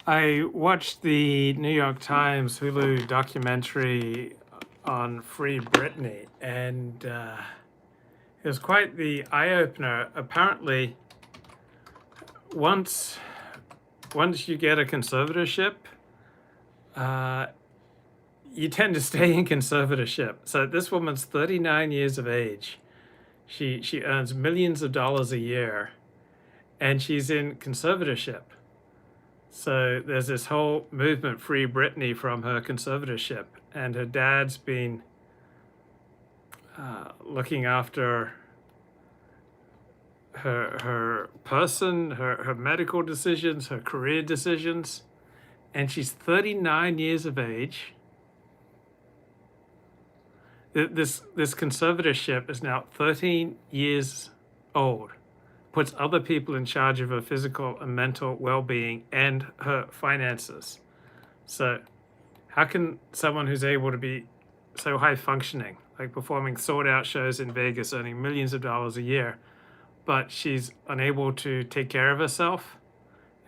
I watched the New York Times Hulu documentary on Free Britney, and it was quite the eye opener. Apparently, once once you get a conservatorship, uh, you tend to stay in conservatorship. So this woman's 39 years of age. She earns millions of dollars a year, and she's in conservatorship. So there's this whole movement, Free Britney, from her conservatorship, and her dad's been looking after her person, her medical decisions, her career decisions, and she's 39 years of age. This conservatorship is now 13 years old, puts other people in charge of her physical and mental well-being and her finances. So how can someone who's able to be so high functioning, like performing sold out shows in Vegas, earning millions of dollars a year, but she's unable to take care of herself,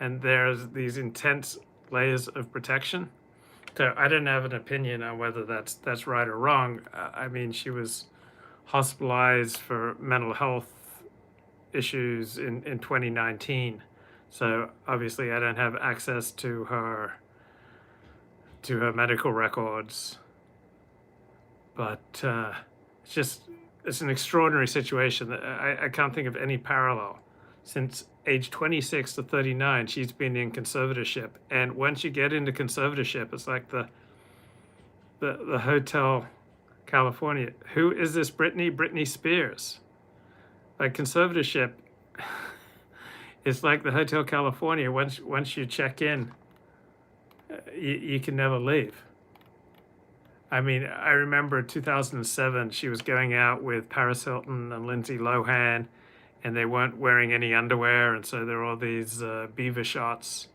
and there's these intense layers of protection? So I don't have an opinion on whether that's right or wrong. I mean, she was hospitalized for mental health issues in 2019. So obviously I don't have access to her medical records. But it's an extraordinary situation that I can't think of any parallel. Since age 26 to 39, she's been in conservatorship. And once you get into conservatorship, it's like the Hotel California. Who is this Britney? Britney Spears. Like conservatorship is like the Hotel California. Once you check in, you can never leave. I mean, I remember 2007, she was going out with Paris Hilton and Lindsay Lohan, and they weren't wearing any underwear, and so there were all these beaver shots.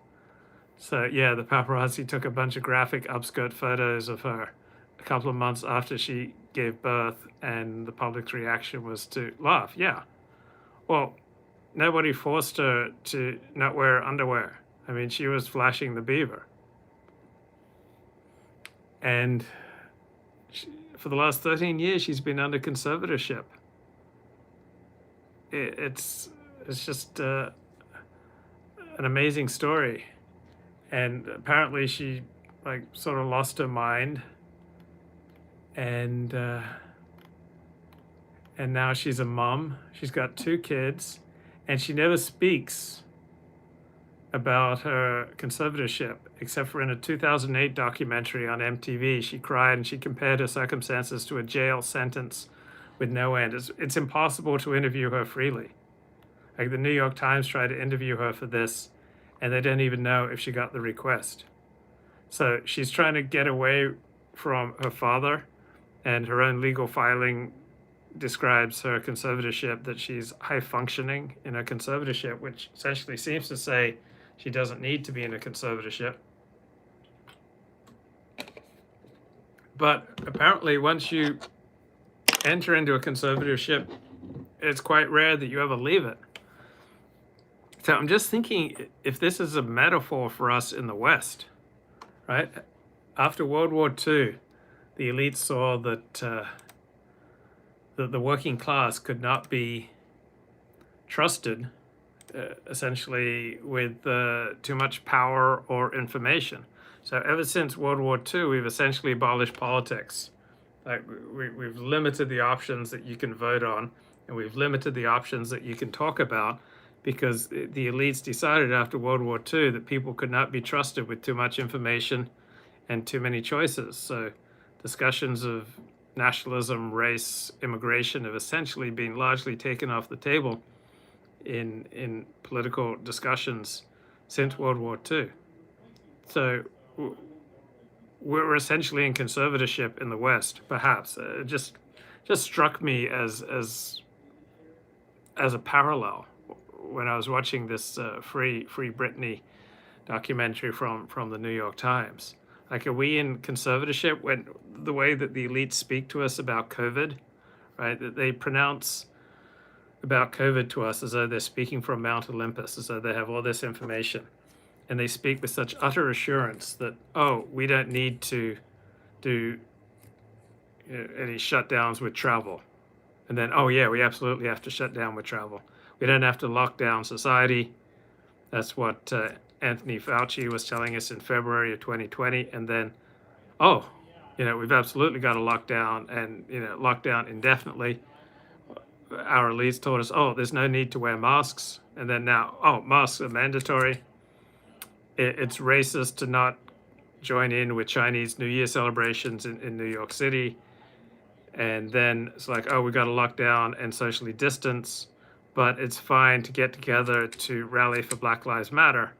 So yeah, the paparazzi took a bunch of graphic upskirt photos of her a couple of months after she gave birth, and the public's reaction was to laugh. Yeah, well, nobody forced her to not wear underwear. I mean, she was flashing the beaver. And for the last 13 years, she's been under conservatorship. It's just an amazing story. And apparently she like sort of lost her mind, and now she's a mom. She's got 2 kids, and she never speaks about her conservatorship, except for in a 2008 documentary on MTV. She cried and she compared her circumstances to a jail sentence with no end. It's impossible to interview her freely. Like the New York Times tried to interview her for this, and they don't even know if she got the request. So she's trying to get away from her father, and her own legal filing describes her conservatorship that she's high functioning in her conservatorship, which essentially seems to say she doesn't need to be in a conservatorship. But apparently once you enter into a conservatorship, it's quite rare that you ever leave it. So I'm just thinking if this is a metaphor for us in the West, right? After World War II, the elites saw that the working class could not be trusted, essentially with too much power or information. So ever since World War II, we've essentially abolished politics. Like we've limited the options that you can vote on, and we've limited the options that you can talk about, because the elites decided after World War II that people could not be trusted with too much information and too many choices. So discussions of nationalism, race, immigration have essentially been largely taken off the table in political discussions since World War II. So we're essentially in conservatorship in the West, perhaps. It just struck me as a parallel when I was watching this Free Britney documentary from the New York Times. Like, are we in conservatorship when the way that the elites speak to us about COVID, right? That they pronounce about COVID to us as though they're speaking from Mount Olympus, as though they have all this information. and they speak with such utter assurance that, oh, we don't need to do any shutdowns with travel. And then, oh, yeah, we absolutely have to shut down with travel. We don't have to lock down society. That's what Anthony Fauci was telling us in February of 2020. And then, oh, we've absolutely got to lock down and, lock down indefinitely. Our elites told us, oh, there's no need to wear masks. And then now, oh, masks are mandatory. It's racist to not join in with Chinese New Year celebrations in New York City. And then it's like, oh, we got to lock down and socially distance, but it's fine to get together to rally for Black Lives Matter.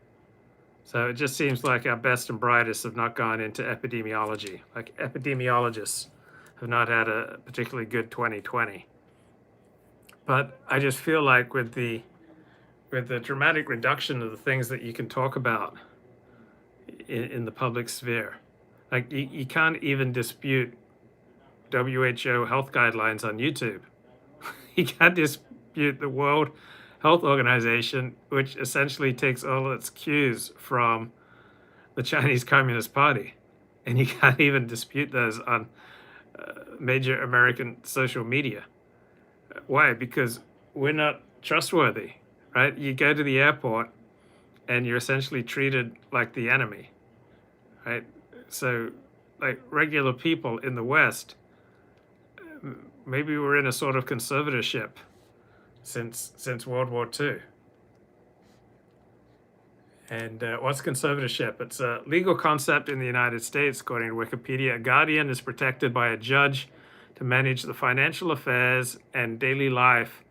So it just seems like our best and brightest have not gone into epidemiology. Like epidemiologists have not had a particularly good 2020. But I just feel like with the dramatic reduction of the things that you can talk about in the public sphere, like you can't even dispute WHO health guidelines on YouTube. You can't dispute the World Health Organization, which essentially takes all its cues from the Chinese Communist Party. And you can't even dispute those on major American social media. Why? Because we're not trustworthy, right? You go to the airport and you're essentially treated like the enemy, right? So, like regular people in the West, maybe we're in a sort of conservatorship since World War II. And what's conservatorship? It's a legal concept in the United States, according to Wikipedia. A guardian is protected by a judge to manage the financial affairs and daily life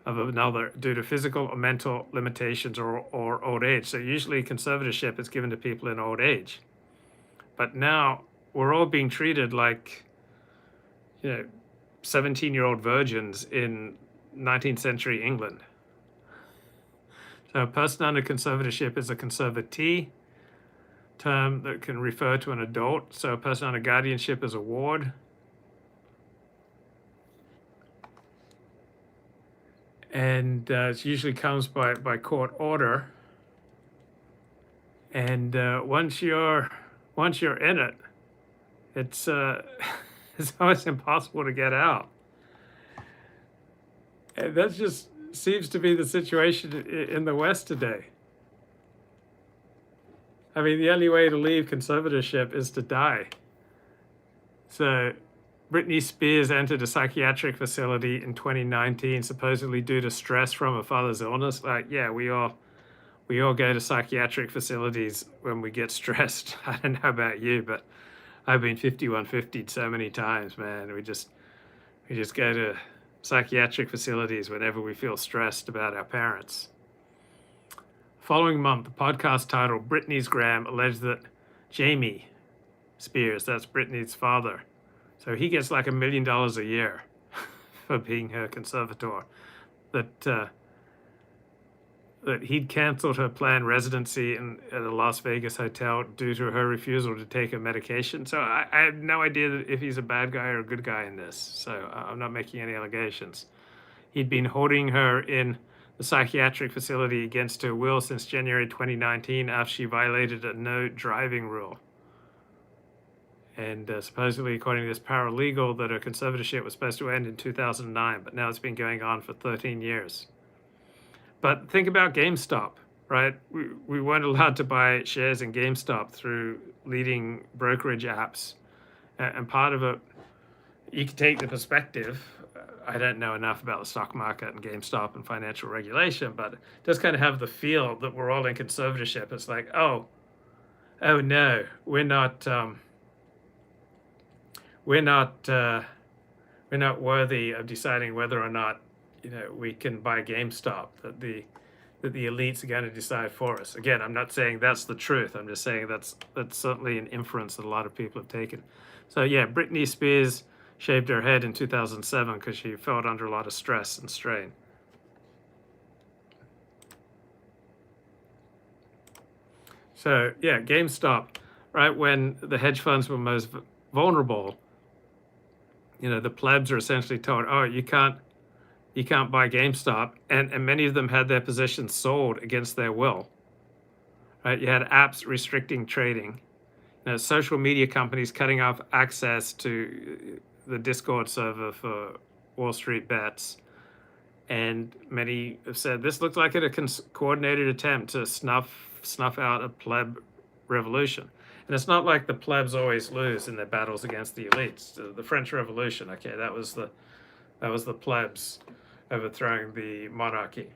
of another due to physical or mental limitations or old age. So usually conservatorship is given to people in old age. But now we're all being treated like, 17-year-old virgins in 19th century England. So a person under conservatorship is a conservatee, term that can refer to an adult. So a person under guardianship is a ward. And it usually comes by court order. And once you're in it, it's it's almost impossible to get out. And that just seems to be the situation in the West today. I mean, the only way to leave conservatorship is to die. So Britney Spears entered a psychiatric facility in 2019, supposedly due to stress from her father's illness. Like, yeah, we all go to psychiatric facilities when we get stressed. I don't know about you, but I've been 5150'd so many times, man. We just go to psychiatric facilities whenever we feel stressed about our parents. Following month, the podcast titled Britney's Gram alleged that Jamie Spears, that's Britney's father, so he gets like $1 million a year for being her conservator, that he'd canceled her planned residency at a Las Vegas hotel due to her refusal to take her medication. So I have no idea if he's a bad guy or a good guy in this. So I'm not making any allegations. He'd been holding her in the psychiatric facility against her will since January 2019 after she violated a no driving rule. And supposedly, according to this paralegal, that her conservatorship was supposed to end in 2009, but now it's been going on for 13 years. But think about GameStop, right? We weren't allowed to buy shares in GameStop through leading brokerage apps. And part of it, you can take the perspective. I don't know enough about the stock market and GameStop and financial regulation, but it does kind of have the feel that we're all in conservatorship. It's like, oh no, we're not worthy of deciding whether or not we can buy GameStop, that the elites are going to decide for us. Again, I'm not saying that's the truth. I'm just saying that's certainly an inference that a lot of people have taken. So yeah, Britney Spears shaved her head in 2007 because she felt under a lot of stress and strain. So yeah, GameStop, right when the hedge funds were most vulnerable, the plebs are essentially told, oh, you can't buy GameStop, and many of them had their positions sold against their will, right? You had apps restricting trading, social media companies cutting off access to the Discord server for Wall Street bets. And many have said this looked like a coordinated attempt to snuff out a pleb revolution. And it's not like the plebs always lose in their battles against the elites. The French Revolution, okay, that was the plebs overthrowing the monarchy.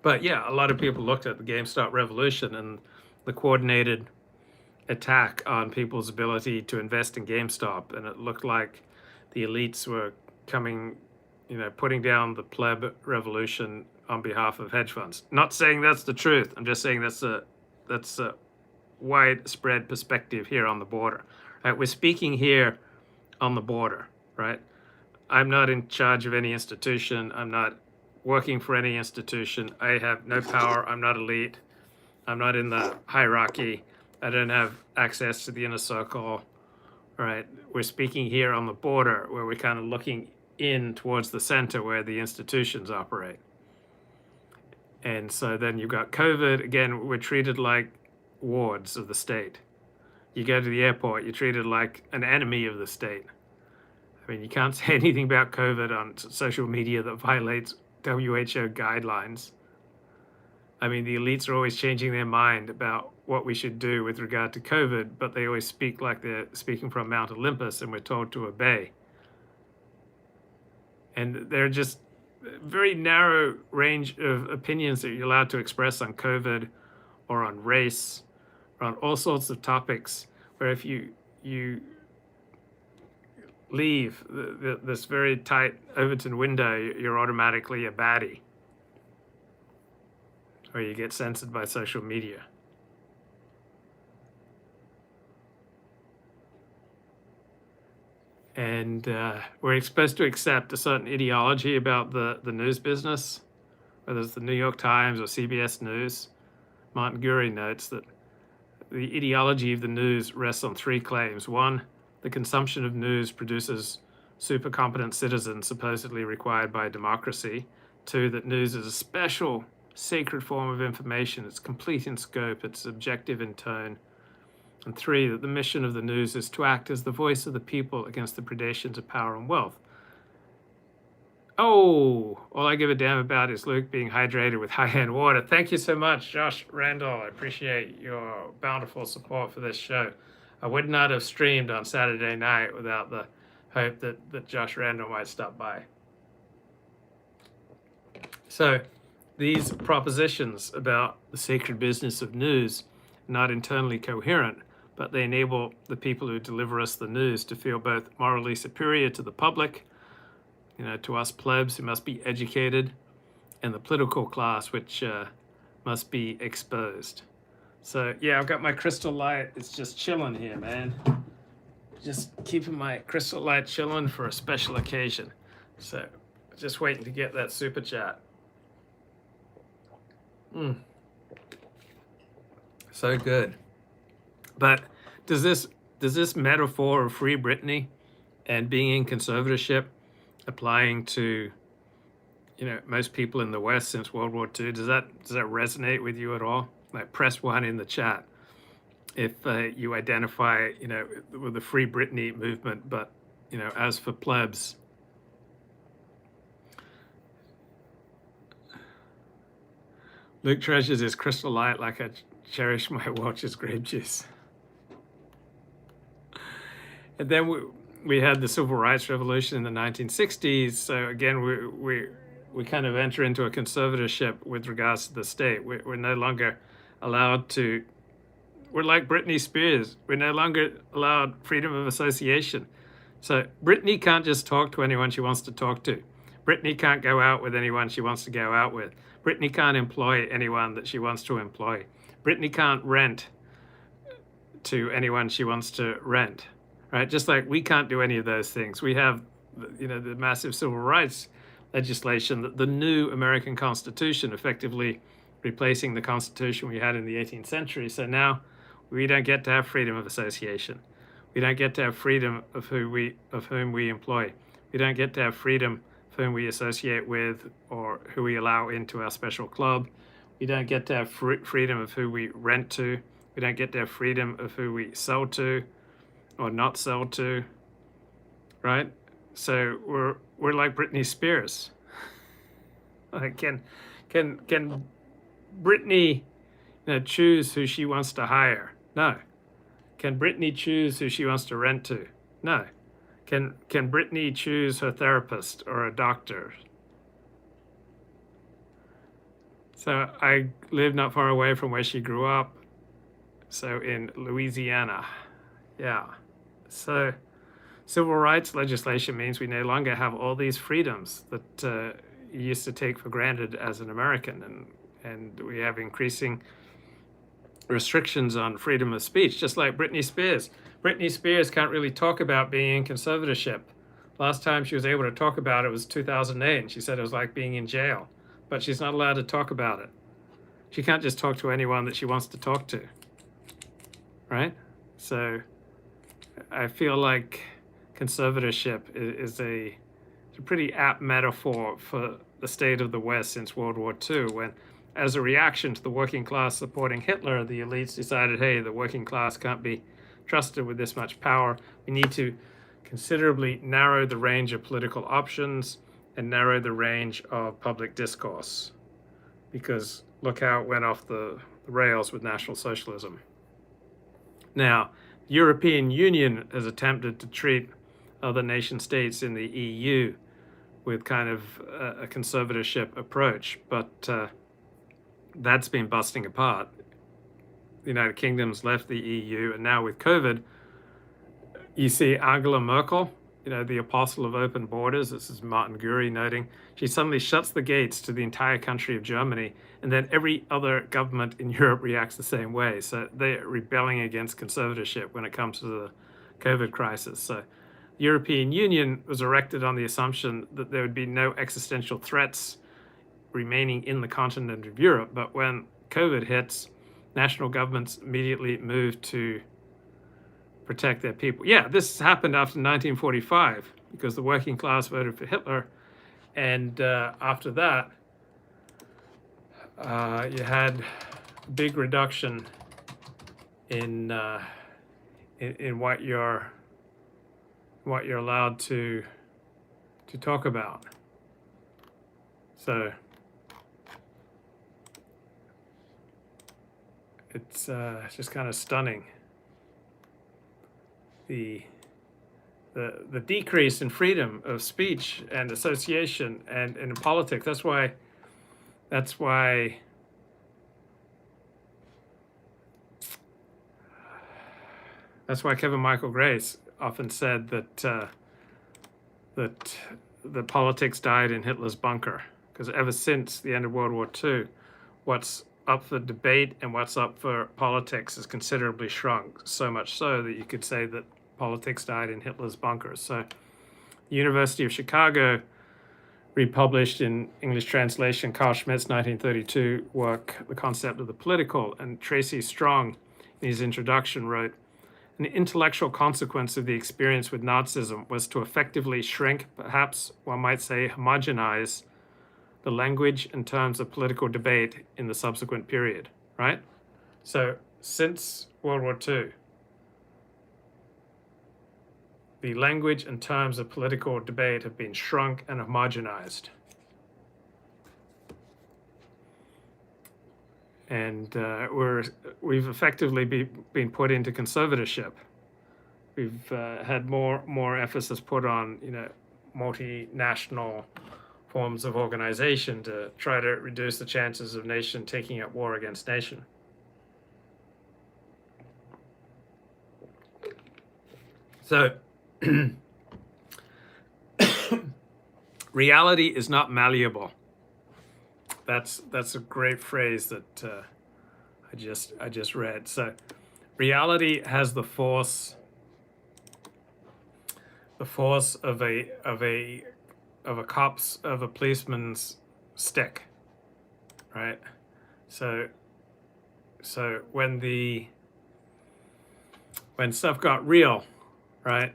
But yeah, a lot of people looked at the GameStop revolution and the coordinated attack on people's ability to invest in GameStop, and it looked like the elites were coming, putting down the pleb revolution on behalf of hedge funds. Not saying that's the truth. I'm just saying that's a widespread perspective here on the border. Right? We're speaking here on the border, right? I'm not in charge of any institution. I'm not working for any institution. I have no power. I'm not elite. I'm not in the hierarchy. I don't have access to the inner circle, right? We're speaking here on the border where we're kind of looking in towards the center where the institutions operate. And so then you've got COVID. Again, we're treated like wards of the state. You go to the airport, you're treated like an enemy of the state. I mean, you can't say anything about COVID on social media that violates WHO guidelines. I mean, the elites are always changing their mind about what we should do with regard to COVID, but they always speak like they're speaking from Mount Olympus and we're told to obey. And they're just very narrow range of opinions that you're allowed to express on COVID or on race or on all sorts of topics, where if you leave this very tight Overton window, you're automatically a baddie, or you get censored by social media. And we're supposed to accept a certain ideology about the news business, whether it's the New York Times or CBS News. Martin Gurry notes that the ideology of the news rests on three claims. One, the consumption of news produces super competent citizens supposedly required by democracy. Two, that news is a special, sacred form of information. It's complete in scope, it's objective in tone. And three, that the mission of the news is to act as the voice of the people against the predations of power and wealth. Oh, all I give a damn about is Luke being hydrated with high-end water. Thank you so much, Josh Randall. I appreciate your bountiful support for this show. I would not have streamed on Saturday night without the hope that Josh Randall might stop by. So these propositions about the sacred business of news are not internally coherent, but they enable the people who deliver us the news to feel both morally superior to the public, to us plebs who must be educated, and the political class, which must be exposed. So yeah, I've got my crystal light. It's just chilling here, man. Just keeping my crystal light chilling for a special occasion. So just waiting to get that super chat. So good. But does this metaphor of free Britney and being in conservatorship applying to most people in the West since World War II, does that resonate with you at all? Like, press 1 in the chat if you identify with the free Britney movement, but as for plebs. Luke treasures his crystal light like I cherish my watch's grape juice. And then we had the Civil Rights Revolution in the 1960s. So again, we kind of enter into a conservatorship with regards to the state. We're no longer allowed to. We're like Britney Spears. We're no longer allowed freedom of association. So Britney can't just talk to anyone she wants to talk to. Britney can't go out with anyone she wants to go out with. Britney can't employ anyone that she wants to employ. Britney can't rent to anyone she wants to rent. Right? Just like we can't do any of those things. We have, the massive civil rights legislation, the new American Constitution, effectively replacing the Constitution we had in the 18th century. So now we don't get to have freedom of association. We don't get to have freedom of whom we employ. We don't get to have freedom of whom we associate with or who we allow into our special club. We don't get to have freedom of who we rent to. We don't get to have freedom of who we sell to or not sell to, right? So we're like Britney Spears. Like, can Britney, choose who she wants to hire? No. Can Britney choose who she wants to rent to? No. Can Britney choose her therapist or a doctor? So I live not far away from where she grew up. So in Louisiana. Yeah. So civil rights legislation means we no longer have all these freedoms that you used to take for granted as an American, and we have increasing restrictions on freedom of speech, just like Britney Spears. Britney Spears can't really talk about being in conservatorship. Last time she was able to talk about it was 2008, and she said it was like being in jail, but she's not allowed to talk about it. She can't just talk to anyone that she wants to talk to, right? So I feel like conservatorship is a pretty apt metaphor for the state of the West since World War II, when, as a reaction to the working class supporting Hitler, the elites decided, hey, the working class can't be trusted with this much power. We need to considerably narrow the range of political options and narrow the range of public discourse, because look how it went off the rails with National Socialism. Now, the European Union has attempted to treat other nation states in the EU with kind of a conservatorship approach, but that's been busting apart. The United Kingdom's left the EU, and now with COVID, you see Angela Merkel, the apostle of open borders. This is Martin Guri noting. She suddenly shuts the gates to the entire country of Germany, and then every other government in Europe reacts the same way. So they're rebelling against conservatorship when it comes to the COVID crisis. So the European Union was erected on the assumption that there would be no existential threats remaining in the continent of Europe. But when COVID hits, national governments immediately move to protect their people. Yeah, this happened after 1945 because the working class voted for Hitler, and after that, you had a big reduction in what you're allowed to talk about. So it's just kind of stunning. The decrease in freedom of speech and association and in politics. That's why Kevin Michael Grace often said that the politics died in Hitler's bunker, because ever since the end of World War II, what's up for debate and what's up for politics has considerably shrunk, so much so that you could say that politics died in Hitler's bunker. So the University of Chicago republished in English translation Carl Schmitt's 1932 work, The Concept of the Political, and Tracy Strong, in his introduction, wrote, an intellectual consequence of the experience with Nazism was to effectively shrink, perhaps one might say homogenize, the language and terms of political debate in the subsequent period, right? So since World War II, the language and terms of political debate have been shrunk and homogenized. And we've effectively been put into conservatorship. We've had more emphasis put on multinational forms of organization to try to reduce the chances of nation taking up war against nation. So reality is not malleable. That's a great phrase that I just read. So reality has the force of a policeman's stick, right? So when stuff got real, right,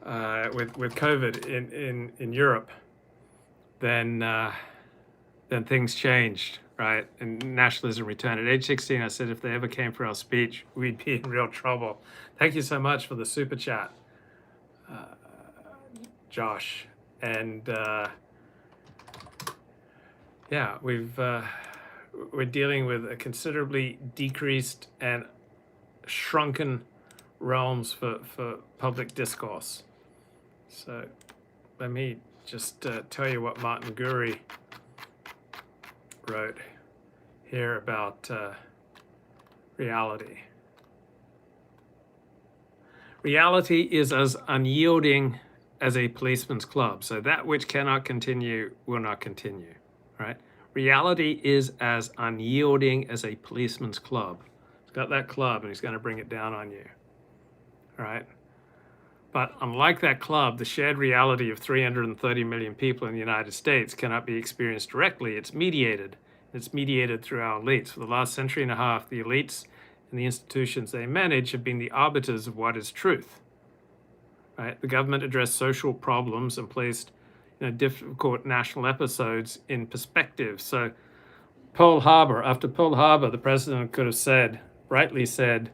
with COVID in Europe, then things changed, right? And nationalism returned. At age 16, I said if they ever came for our speech, we'd be in real trouble. Thank you so much for the super chat, Josh. And yeah, we're dealing with a considerably decreased and shrunken realms for public discourse. So let me just tell you what Martin Gurry wrote here about reality. Reality is as unyielding as a policeman's club. So that which cannot continue will not continue, right? Reality is as unyielding as a policeman's club. He's got that club and he's going to bring it down on you, right? But unlike that club, the shared reality of 330 million people in the United States cannot be experienced directly. It's mediated. It's mediated through our elites. For the last century and a half, the elites and the institutions they manage have been the arbiters of what is truth. Right? The government addressed social problems and placed difficult national episodes in perspective. So Pearl Harbor, after Pearl Harbor, the president could have said, rightly said,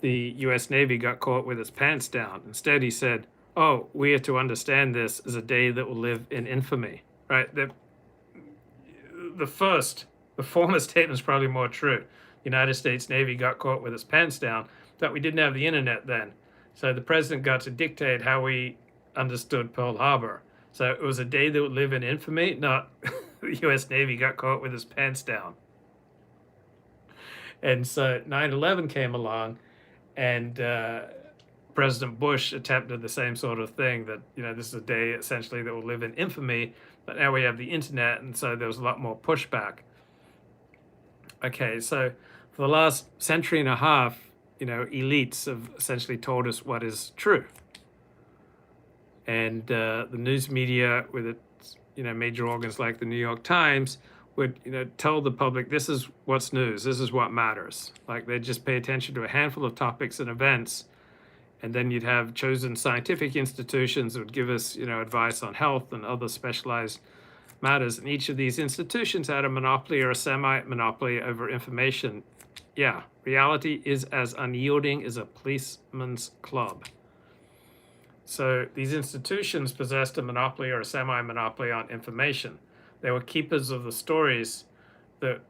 the US Navy got caught with its pants down. Instead, he said, oh, we are to understand this as a day that will live in infamy, right? The former statement is probably more true. The United States Navy got caught with its pants down, but we didn't have the internet then. So the president got to dictate how we understood Pearl Harbor. So it was a day that would live in infamy, not the US Navy got caught with its pants down. And so 9/11 came along, and President Bush attempted the same sort of thing, that this is a day essentially that will live in infamy, but now we have the internet, and so there was a lot more pushback. Okay, so for the last century and a half, elites have essentially told us what is true. And the news media, with its major organs like the New York Times, would tell the public, this is what's news, this is what matters. Like, they'd just pay attention to a handful of topics and events, and then you'd have chosen scientific institutions that would give us advice on health and other specialized matters. And each of these institutions had a monopoly or a semi-monopoly over information. Yeah, reality is as unyielding as a policeman's club. So these institutions possessed a monopoly or a semi-monopoly on information. They were keepers of the stories that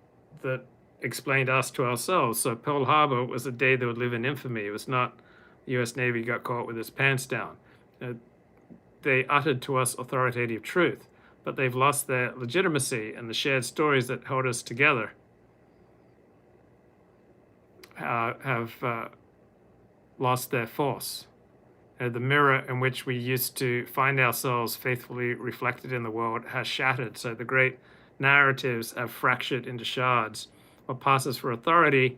explained us to ourselves. So Pearl Harbor was a day that would live in infamy. It was not the US Navy got caught with its pants down. They uttered to us authoritative truth, but they've lost their legitimacy, and the shared stories that held us together have lost their force. The mirror in which we used to find ourselves faithfully reflected in the world has shattered. So the great narratives have fractured into shards. What passes for authority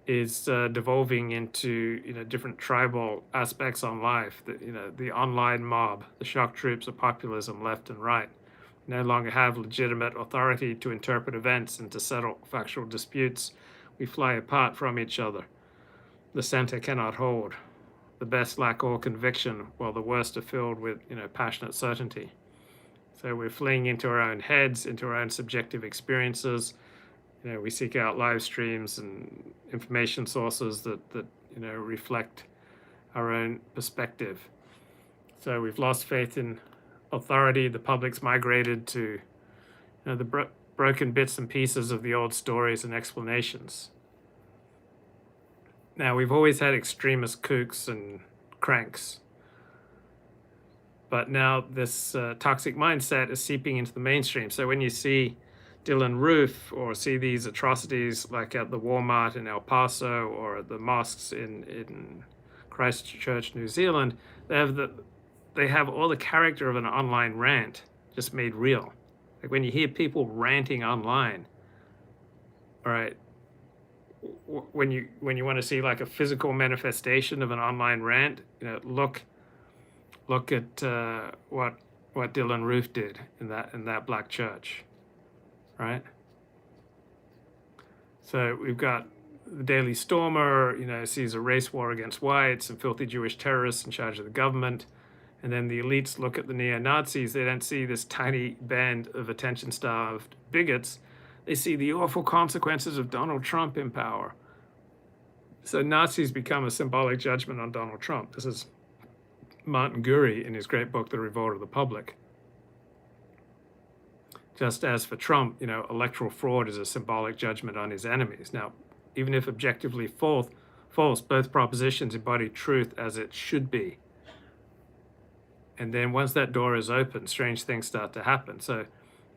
is devolving into different tribal aspects on life. The online mob, the shock troops of populism left and right, no longer have legitimate authority to interpret events and to settle factual disputes. We fly apart from each other. The center cannot hold. The best lack all conviction, while the worst are filled with passionate certainty. So we're fleeing into our own heads, into our own subjective experiences. We seek out live streams and information sources that reflect our own perspective. So we've lost faith in authority. The public's migrated to the broken bits and pieces of the old stories and explanations. Now, we've always had extremist kooks and cranks, but now this toxic mindset is seeping into the mainstream. So when you see Dylan Roof, or see these atrocities like at the Walmart in El Paso or at the mosques in Christchurch, New Zealand, they have all the character of an online rant just made real. Like when you hear people ranting online, all right, when you want to see like a physical manifestation of an online rant, look at what Dylan Roof did in that black church, right? So we've got the Daily Stormer, sees a race war against whites and filthy Jewish terrorists in charge of the government. And then the elites look at the neo-Nazis. They don't see this tiny band of attention-starved bigots. They see the awful consequences of Donald Trump in power. So Nazis become a symbolic judgment on Donald Trump. This is Martin Gurri in his great book, The Revolt of the Public. Just as for Trump, electoral fraud is a symbolic judgment on his enemies. Now, even if objectively false, both propositions embody truth as it should be. And then once that door is open, strange things start to happen. So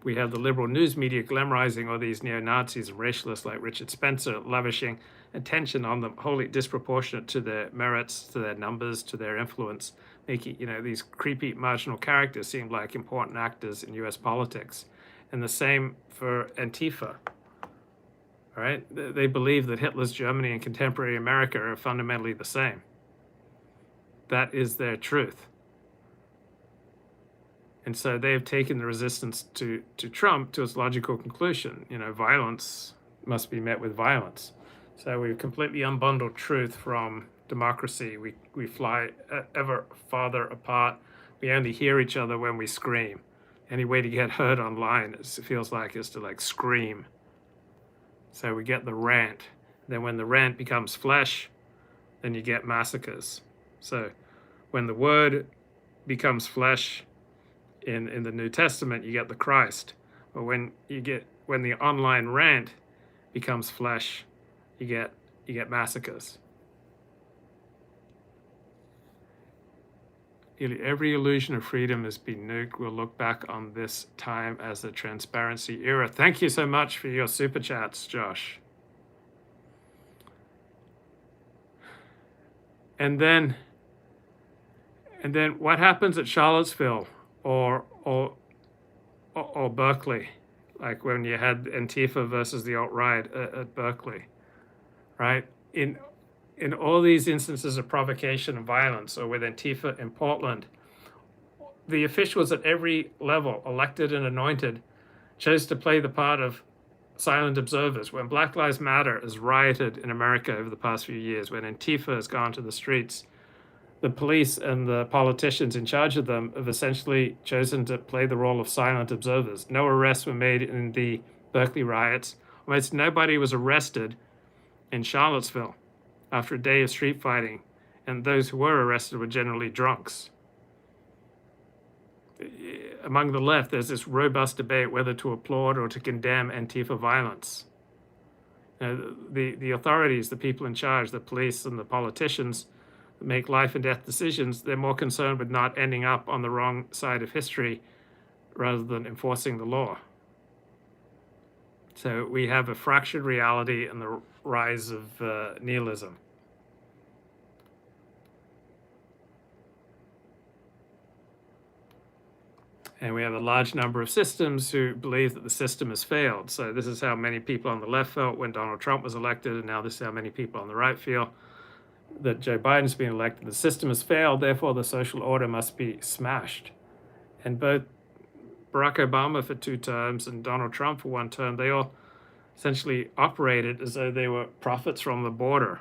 we have the liberal news media glamorizing all these neo-Nazis and racialists like Richard Spencer, lavishing attention on them wholly disproportionate to their merits, to their numbers, to their influence, making these creepy marginal characters seem like important actors in US politics. And the same for Antifa. All right? They believe that Hitler's Germany and contemporary America are fundamentally the same. That is their truth. And so they have taken the resistance to Trump to its logical conclusion. Violence must be met with violence. So we've completely unbundled truth from democracy. We fly ever farther apart. We only hear each other when we scream. Any way to get heard online, it feels like, is to scream. So we get the rant. Then when the rant becomes flesh, then you get massacres. So when the word becomes flesh in the New Testament, you get the Christ. But when the online rant becomes flesh, you get massacres. Every illusion of freedom has been nuked. We'll look back on this time as a transparency era. Thank you so much for your super chats, Josh. And then what happens at Charlottesville or Berkeley, like when you had Antifa versus the alt-right at Berkeley, right? In all these instances of provocation and violence, or with Antifa in Portland, the officials at every level, elected and anointed, chose to play the part of silent observers. When Black Lives Matter has rioted in America over the past few years, when Antifa has gone to the streets, the police and the politicians in charge of them have essentially chosen to play the role of silent observers. No arrests were made in the Berkeley riots. Almost nobody was arrested in Charlottesville after a day of street fighting, and those who were arrested were generally drunks. Among the left, there's this robust debate whether to applaud or to condemn Antifa violence. The authorities, the people in charge, the police and the politicians that make life and death decisions, they're more concerned with not ending up on the wrong side of history rather than enforcing the law. So we have a fractured reality and the rise of nihilism. And we have a large number of systems who believe that the system has failed. So this is how many people on the left felt when Donald Trump was elected, and now this is how many people on the right feel that Joe Biden's been elected. The system has failed, therefore the social order must be smashed. And both Barack Obama for 2 terms and Donald Trump for 1 term, they all essentially operated as though they were prophets from the border,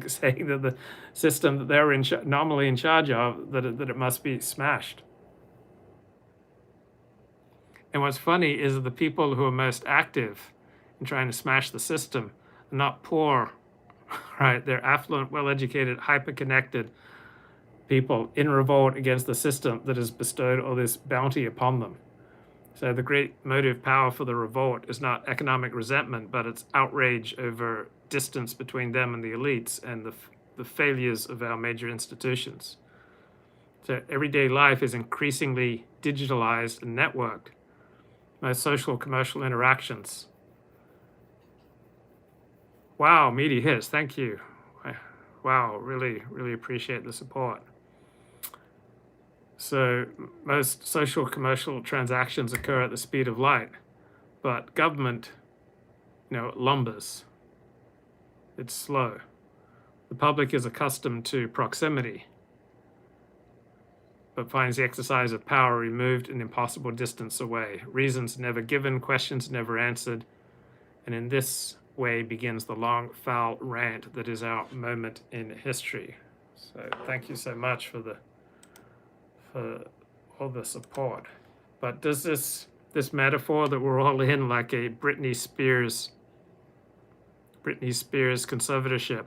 saying that the system that they're nominally in charge of, that it must be smashed. And what's funny is that the people who are most active in trying to smash the system are not poor, right? They're affluent, well-educated, hyper-connected people in revolt against the system that has bestowed all this bounty upon them. So the great motive power for the revolt is not economic resentment, but it's outrage over distance between them and the elites and the failures of our major institutions. So everyday life is increasingly digitalized and networked. Most social commercial interactions. Wow, meaty hits, thank you. Wow, really, really appreciate the support. So most social commercial transactions occur at the speed of light, but government, lumbers. It's slow. The public is accustomed to proximity, but finds the exercise of power removed an impossible distance away. Reasons never given, questions never answered, and in this way begins the long, foul rant that is our moment in history. So thank you so much for all the support. But does this this metaphor that we're all in like a Britney Spears conservatorship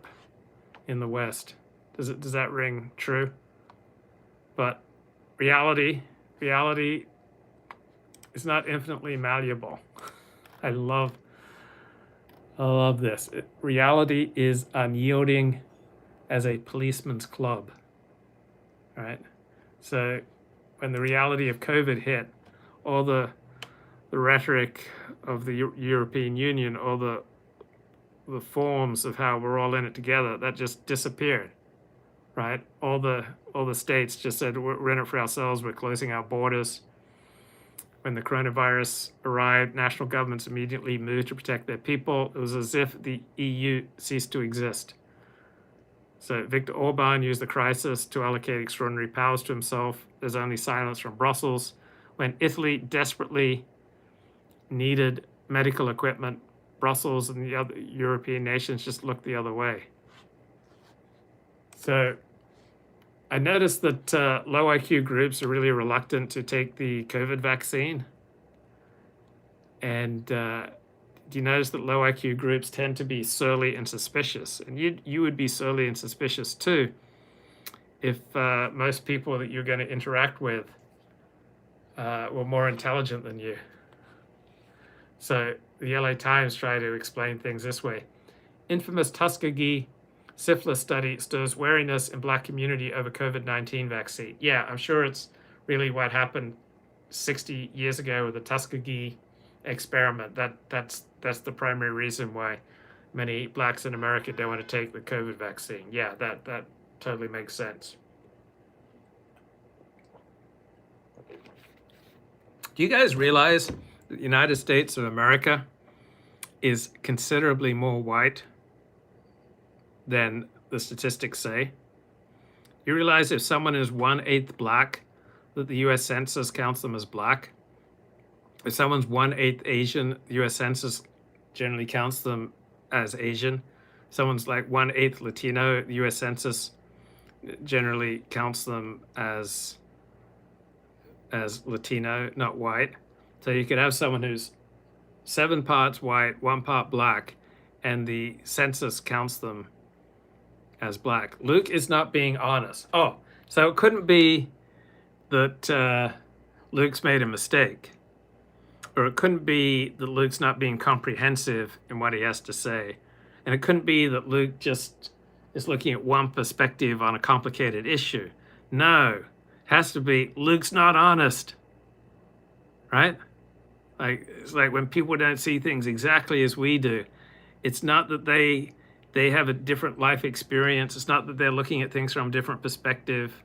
in the West. Does that ring true? But reality is not infinitely malleable. I love this. Reality is unyielding as a policeman's club. Right? So when the reality of COVID hit, all the rhetoric of the European Union, all the forms of how we're all in it together, that just disappeared. Right? All the states just said we're in it for ourselves. We're closing our borders. When the coronavirus arrived, national governments immediately moved to protect their people. It was as if the EU ceased to exist. So Viktor Orban used the crisis to allocate extraordinary powers to himself. There's only silence from Brussels. When Italy desperately needed medical equipment, Brussels and the other European nations just looked the other way. So I noticed that low IQ groups are really reluctant to take the COVID vaccine. And do you notice that low IQ groups tend to be surly and suspicious? And you would be surly and suspicious too if most people that you're going to interact with were more intelligent than you. So the LA Times try to explain things this way. Infamous Tuskegee syphilis study stirs wariness in Black community over COVID-19 vaccine. Yeah, I'm sure it's really what happened 60 years ago with the Tuskegee experiment. That's the primary reason why many Blacks in America don't want to take the COVID vaccine. Yeah, that totally makes sense. Do you guys realize that the United States of America is considerably more white than the statistics say? You realize if someone is 1/8 Black, that the US Census counts them as Black? If someone's 1/8 Asian, the US Census generally counts them as Asian. Someone's like 1/8 Latino, the US Census generally counts them as Latino, not white. So you could have someone who's 7 parts white, 1 part Black, and the census counts them as Black. Luke is not being honest. Oh, so it couldn't be that Luke's made a mistake. Or it couldn't be that Luke's not being comprehensive in what he has to say. And it couldn't be that Luke just is looking at one perspective on a complicated issue. No, it has to be Luke's not honest. Right? Like, it's like when people don't see things exactly as we do, it's not that they have a different life experience. It's not that they're looking at things from a different perspective,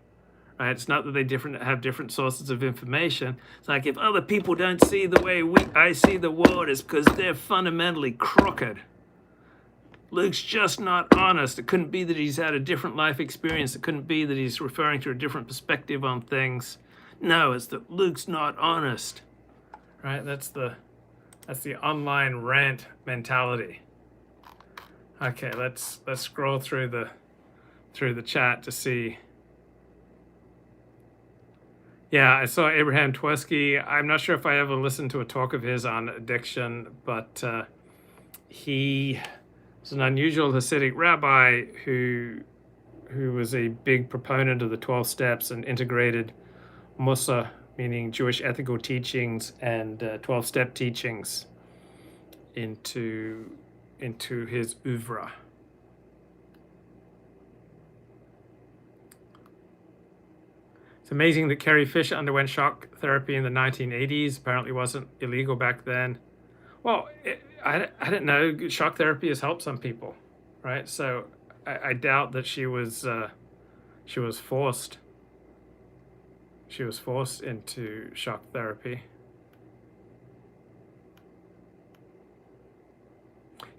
right? It's not that they have different sources of information. It's like if other people don't see the way I see the world, it's because they're fundamentally crooked. Luke's just not honest. It couldn't be that he's had a different life experience. It couldn't be that he's referring to a different perspective on things. No, it's that Luke's not honest, right? That's the online rant mentality. Okay, let's scroll through the chat to see. Yeah, I saw Abraham Tversky. I'm not sure if I ever listened to a talk of his on addiction, but he was an unusual Hasidic rabbi who was a big proponent of the 12 steps and integrated Mussar, meaning Jewish ethical teachings, and 12-step teachings into his oeuvre. It's amazing that Carrie Fisher underwent shock therapy in the 1980s. Apparently wasn't illegal back then. Well, I didn't know. Shock therapy has helped some people, right? So I doubt that she was forced. She was forced into shock therapy.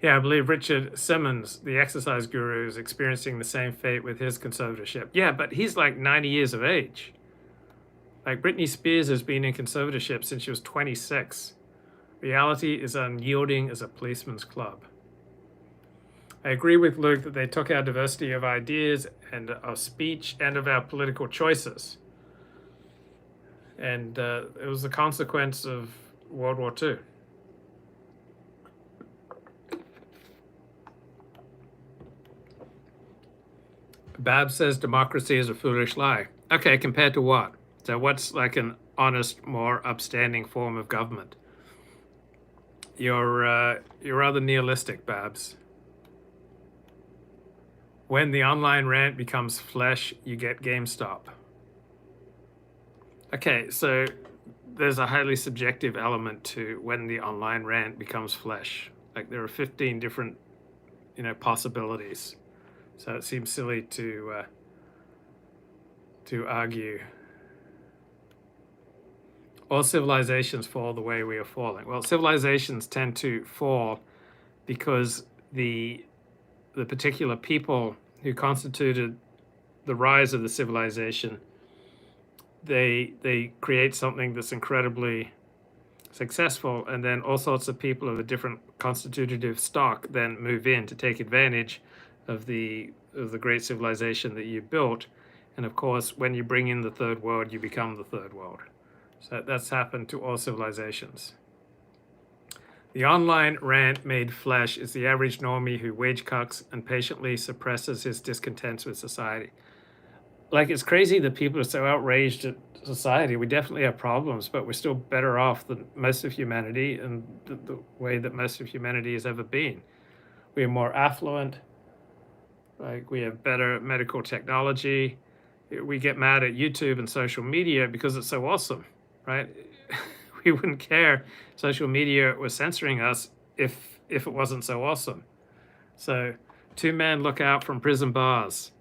Yeah, I believe Richard Simmons, the exercise guru, is experiencing the same fate with his conservatorship. Yeah, but he's like 90 years of age. Like Britney Spears has been in conservatorship since she was 26. Reality is unyielding as a policeman's club. I agree with Luke that they took our diversity of ideas and of speech and of our political choices. And it was the consequence of World War II. Babs says democracy is a foolish lie. Okay, compared to what? So what's like an honest, more upstanding form of government? You're rather nihilistic, Babs. When the online rant becomes flesh, you get GameStop. Okay, so there's a highly subjective element to when the online rant becomes flesh. Like there are 15 different, possibilities. So it seems silly to argue all civilizations fall the way we are falling. Well, civilizations tend to fall because the particular people who constituted the rise of the civilization, they create something that's incredibly successful, and then all sorts of people of a different constitutive stock then move in to take advantage of the great civilization that you built. And of course, when you bring in the third world, you become the third world. So that's happened to all civilizations. The online rant made flesh is the average normie who wage cucks and patiently suppresses his discontents with society. Like, it's crazy that people are so outraged at society. We definitely have problems, but we're still better off than most of humanity and the way that most of humanity has ever been. We are more affluent, like we have better medical technology. We get mad at YouTube and social media because it's so awesome, right? We wouldn't care social media was censoring us if it wasn't so awesome. So 2 men look out from prison bars.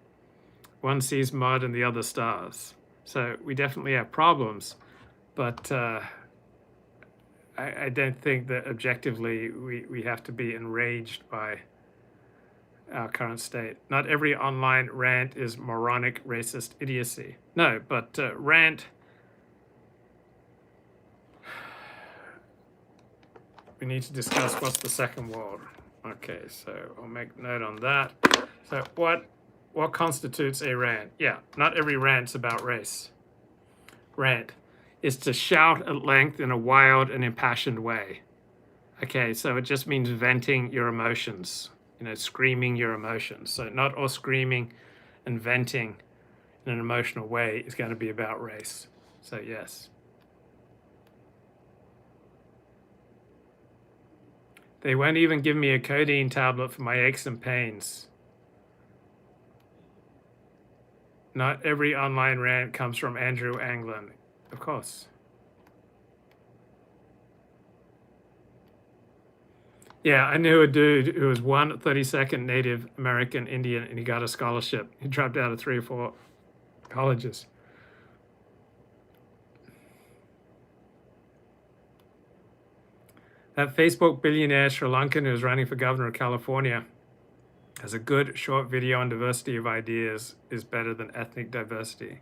One sees mud and the other stars. So we definitely have problems, but I don't think that objectively we have to be enraged by our current state. Not every online rant is moronic, racist idiocy. No, but rant, we need to discuss what's the second world. Okay, so I'll make note on that. So what constitutes a rant? Yeah, not every rant's about race. Rant is to shout at length in a wild and impassioned way. Okay, so it just means venting your emotions, screaming your emotions. So not all screaming and venting in an emotional way is going to be about race. So yes. They won't even give me a codeine tablet for my aches and pains. Not every online rant comes from Andrew Anglin. Of course. Yeah, I knew a dude who was 1/32nd Native American Indian, and he got a scholarship. He dropped out of 3 or 4 colleges. That Facebook billionaire Sri Lankan who's running for governor of California has a good short video on diversity of ideas is better than ethnic diversity.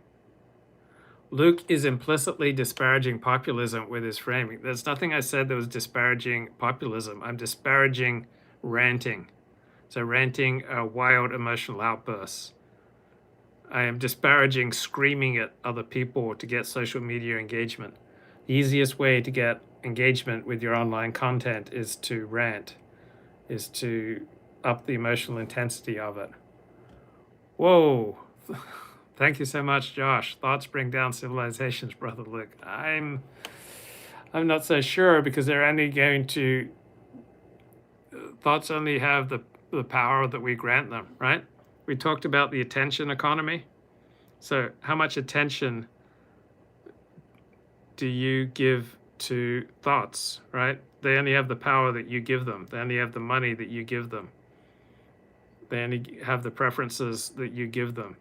Luke is implicitly disparaging populism with his framing. There's nothing I said that was disparaging populism. I'm disparaging ranting. So ranting are wild emotional outbursts. I am disparaging screaming at other people to get social media engagement. The easiest way to get engagement with your online content is to rant, is to up the emotional intensity of it. Whoa. Thank you so much, Josh. Thoughts bring down civilizations, Brother Luke. I'm not so sure, because they're only going to, thoughts only have the power that we grant them, right? We talked about the attention economy. So how much attention do you give to thoughts, right? They only have the power that you give them. They only have the money that you give them. They only have the preferences that you give them.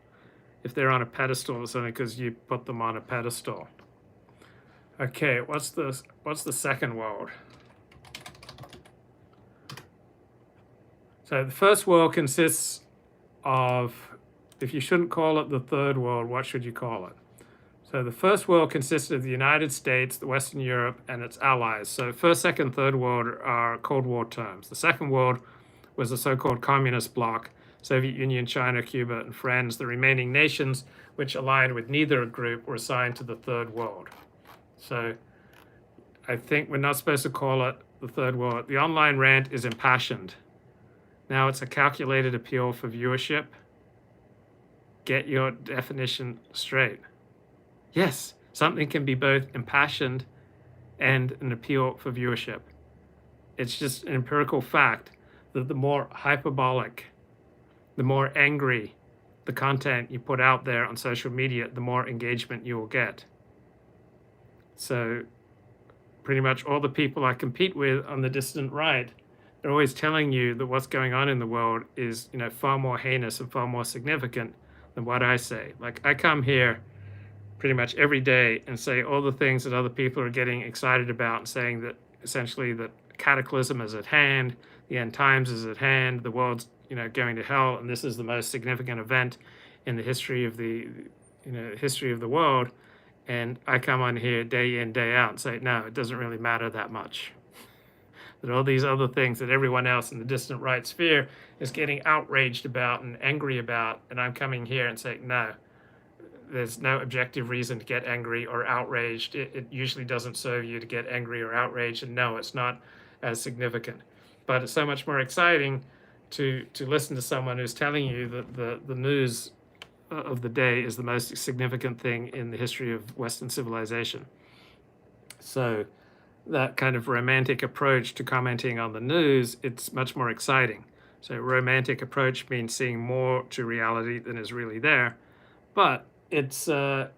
If they're on a pedestal, it's only because you put them on a pedestal. Okay, what's the second world? So the first world consists of, if you shouldn't call it the third world, what should you call it? So the first world consisted of the United States, the Western Europe, and its allies. So first, second, third world are Cold War terms. The second world was the so-called communist bloc, Soviet Union, China, Cuba, and friends. The remaining nations, which aligned with neither group, were assigned to the third world. So I think we're not supposed to call it the third world. The online rant is impassioned. Now it's a calculated appeal for viewership. Get your definition straight. Yes, something can be both impassioned and an appeal for viewership. It's just an empirical fact that the more hyperbolic, the more angry the content you put out there on social media, the more engagement you will get. So pretty much all the people I compete with on the distant right, they're always telling you that what's going on in the world is, far more heinous and far more significant than what I say. Like, I come here pretty much every day and say all the things that other people are getting excited about, and saying that essentially that cataclysm is at hand, the end times is at hand, the world's going to hell, and this is the most significant event in the history of the history of the world. And I come on here day in, day out and say, no, it doesn't really matter that much. That all these other things that everyone else in the distant right sphere is getting outraged about and angry about, and I'm coming here and saying, no, there's no objective reason to get angry or outraged. It usually doesn't serve you to get angry or outraged, and no, it's not as significant. But it's so much more exciting to listen to someone who's telling you that the news of the day is the most significant thing in the history of Western civilization. So that kind of romantic approach to commenting on the news, it's much more exciting. So romantic approach means seeing more to reality than is really there, but it's a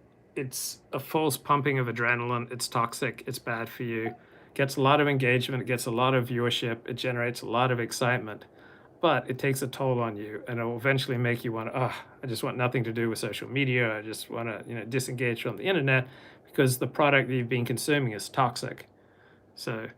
false pumping of adrenaline. It's toxic. It's bad for you. Gets a lot of engagement. It gets a lot of viewership. It generates a lot of excitement, but it takes a toll on you, and it will eventually make you want to, I just want nothing to do with social media. I just want to, disengage from the internet, because the product that you've been consuming is toxic. So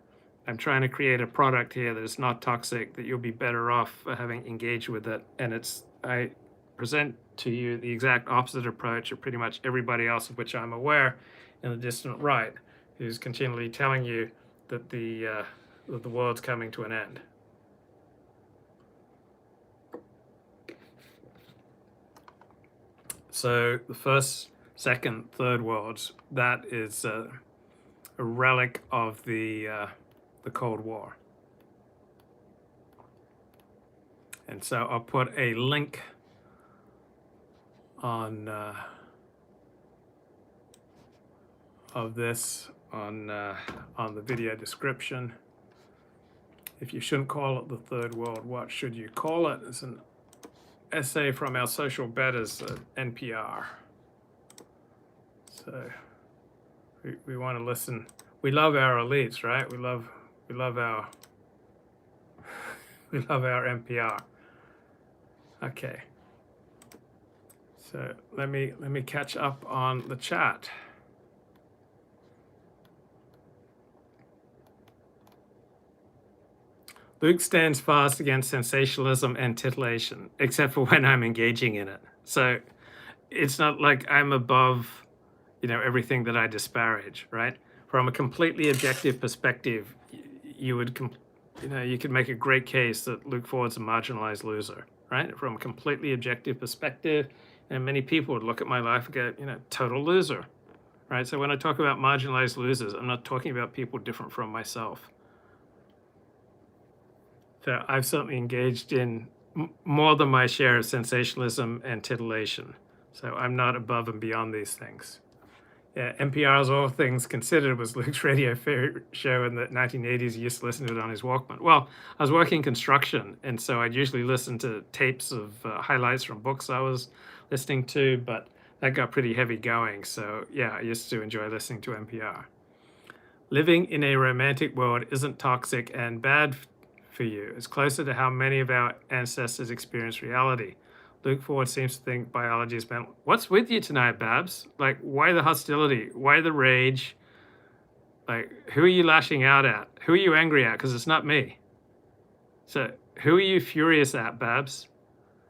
I'm trying to create a product here that is not toxic, that you'll be better off having engaged with it. And I present to you the exact opposite approach of pretty much everybody else of which I'm aware in the distant right, who's continually telling you that the world's coming to an end. So the first, second, third worlds, that is a relic of the Cold War. And so I'll put a link on of this on the video description. If you shouldn't call it the third world, what should you call it? It's an essay from our social betters at NPR. So we want to listen. We love our elites, right? We love our NPR. Okay. So let me catch up on the chat. Luke stands fast against sensationalism and titillation, except for when I'm engaging in it. So it's not like I'm above, everything that I disparage, right? From a completely objective perspective, you could make a great case that Luke Ford's a marginalized loser, right? From a completely objective perspective, and many people would look at my life and go, total loser, right? So when I talk about marginalized losers, I'm not talking about people different from myself. So I've certainly engaged in more than my share of sensationalism and titillation. So I'm not above and beyond these things. Yeah, NPR's All Things Considered was Luke's radio show in the 1980s. He used to listen to it on his Walkman. Well, I was working construction, and so I'd usually listen to tapes of highlights from books I was listening to, but that got pretty heavy going. So yeah, I used to enjoy listening to NPR. Living in a romantic world isn't toxic and bad for you. It's closer to how many of our ancestors experienced reality. Luke Ford seems to think biology is mental. What's with you tonight, Babs? Like, why the hostility? Why the rage? Like, who are you lashing out at? Who are you angry at? Because it's not me. So, who are you furious at, Babs?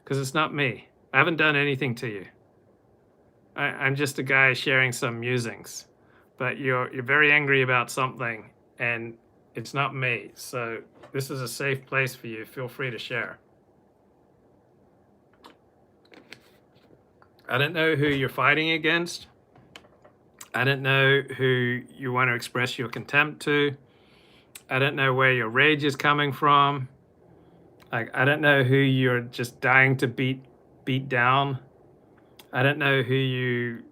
Because it's not me. I haven't done anything to you. I'm just a guy sharing some musings. But you're very angry about something, and it's not me. So, this is a safe place for you. Feel free to share. I don't know who you're fighting against. I don't know who you want to express your contempt to. I don't know where your rage is coming from. Like, I don't know who you're just dying to beat down. I don't know who you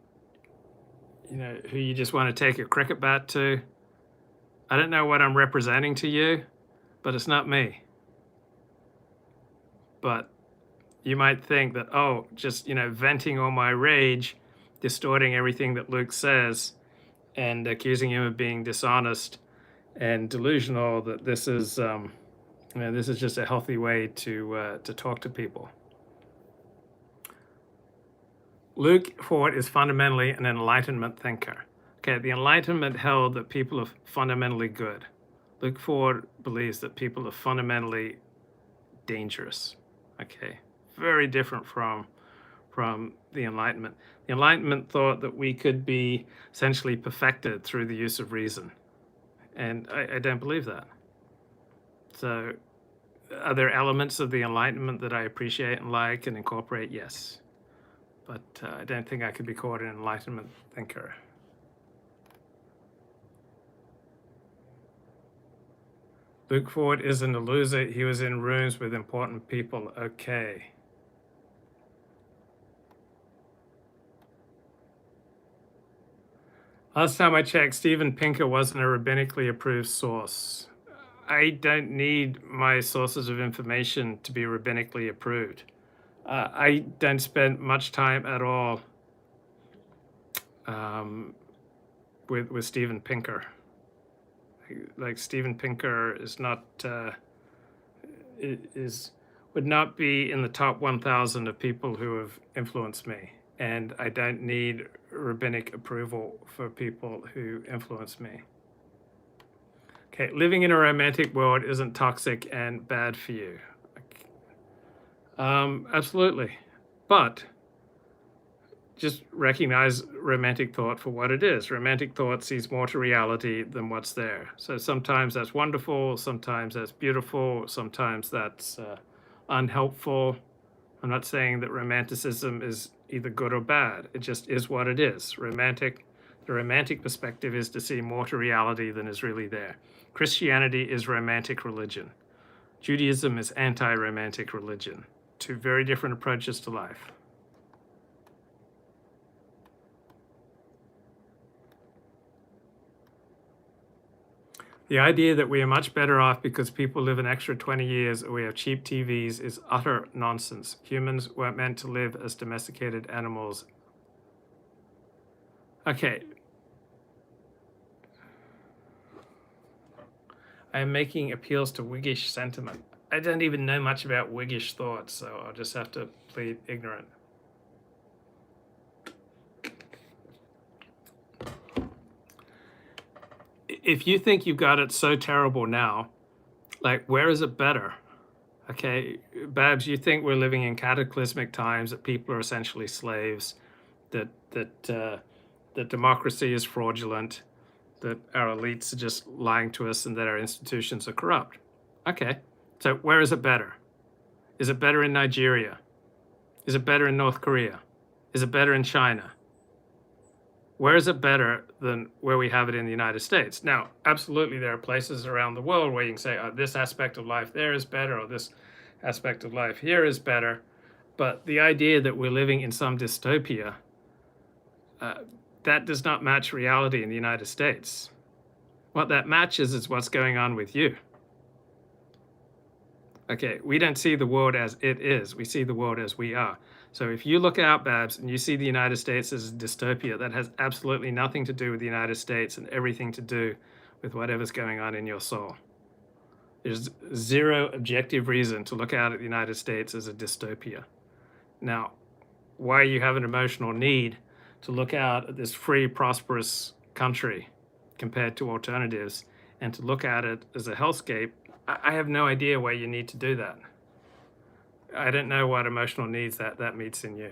just want to take a cricket bat to. I don't know what I'm representing to you, but it's not me. But you might think that, oh, just, venting all my rage, distorting everything that Luke says, and accusing him of being dishonest and delusional, that this is just a healthy way to talk to people. Luke Ford is fundamentally an Enlightenment thinker. Okay, the Enlightenment held that people are fundamentally good. Luke Ford believes that people are fundamentally dangerous. Okay, very different from the Enlightenment. The Enlightenment thought that we could be essentially perfected through the use of reason. And I don't believe that. So are there elements of the Enlightenment that I appreciate and like and incorporate? Yes. But I don't think I could be called an Enlightenment thinker. Luke Ford isn't a loser. He was in rooms with important people. Okay. Last time I checked, Steven Pinker wasn't a rabbinically approved source. I don't need my sources of information to be rabbinically approved. I don't spend much time at all with Steven Pinker. Like, Steven Pinker is not would not be in the top 1,000 of people who have influenced me, and I don't need rabbinic approval for people who influence me. Okay, living in a romantic world isn't toxic and bad for you. Absolutely, but just recognize romantic thought for what it is. Romantic thought sees more to reality than what's there. So sometimes that's wonderful, sometimes that's beautiful, sometimes that's unhelpful. I'm not saying that romanticism is either good or bad. It just is what it is. The romantic perspective is to see more to reality than is really there. Christianity is romantic religion. Judaism is anti-romantic religion. Two very different approaches to life. The idea that we are much better off because people live an extra 20 years or we have cheap TVs is utter nonsense. Humans weren't meant to live as domesticated animals. Okay. I am making appeals to Whiggish sentiment. I don't even know much about Whiggish thought, so I'll just have to plead ignorant. If you think you've got it so terrible now, like, where is it better? Okay, Babs, you think we're living in cataclysmic times, that people are essentially slaves, that democracy is fraudulent, that our elites are just lying to us, and that our institutions are corrupt. Okay, so where is it better? Is it better in Nigeria? Is it better in North Korea? Is it better in China? Where is it better than where we have it in the United States? Now, absolutely, there are places around the world where you can say, oh, this aspect of life there is better, or this aspect of life here is better. But the idea that we're living in some dystopia, that does not match reality in the United States. What that matches is what's going on with you. Okay, we don't see the world as it is. We see the world as we are. So if you look out, Babs, and you see the United States as a dystopia, that has absolutely nothing to do with the United States and everything to do with whatever's going on in your soul. There's zero objective reason to look out at the United States as a dystopia. Now, why you have an emotional need to look out at this free, prosperous country compared to alternatives, and to look at it as a hellscape, I have no idea why you need to do that. I don't know what emotional needs that meets in you.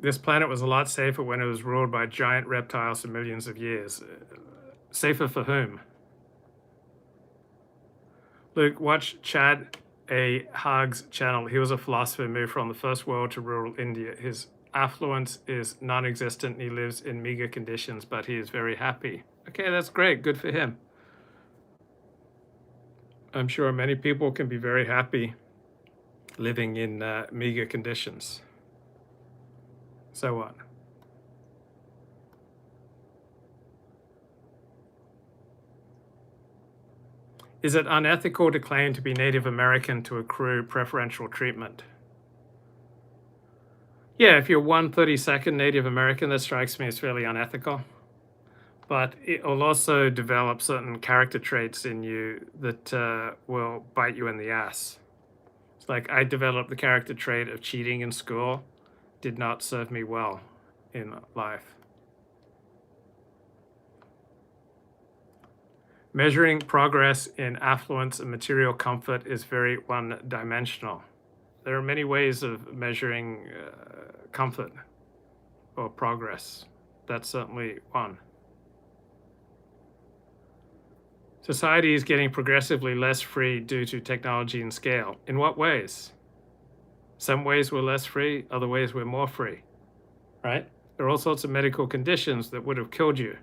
This planet was a lot safer when it was ruled by giant reptiles for millions of years. Safer for whom? Luke, watch Chad A. Haag's channel. He was a philosopher who moved from the first world to rural India. His affluence is non-existent and he lives in meager conditions, but he is very happy. Okay, that's great. Good for him. I'm sure many people can be very happy living in meager conditions. So what? Is it unethical to claim to be Native American to accrue preferential treatment? Yeah, if you're 1/32nd Native American, that strikes me as fairly unethical. But it will also develop certain character traits in you that will bite you in the ass. It's like I developed the character trait of cheating in school, did not serve me well in life. Measuring progress in affluence and material comfort is very one-dimensional. There are many ways of measuring comfort or progress. That's certainly one. Society is getting progressively less free due to technology and scale. In what ways? Some ways we're less free, other ways we're more free, right? There are all sorts of medical conditions that would have killed you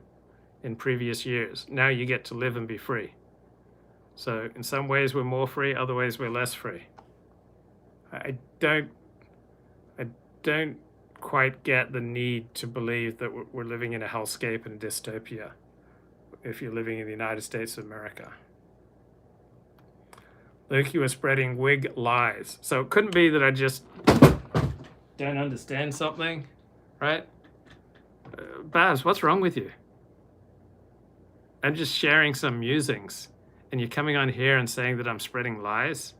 in previous years. Now you get to live and be free. So in some ways we're more free, other ways we're less free. I don't quite get the need to believe that we're living in a hellscape and a dystopia if you're living in the United States of America. Luke, you are spreading Whig lies. So it couldn't be that I just don't understand something, right? Babs, what's wrong with you? I'm just sharing some musings, and you're coming on here and saying that I'm spreading lies?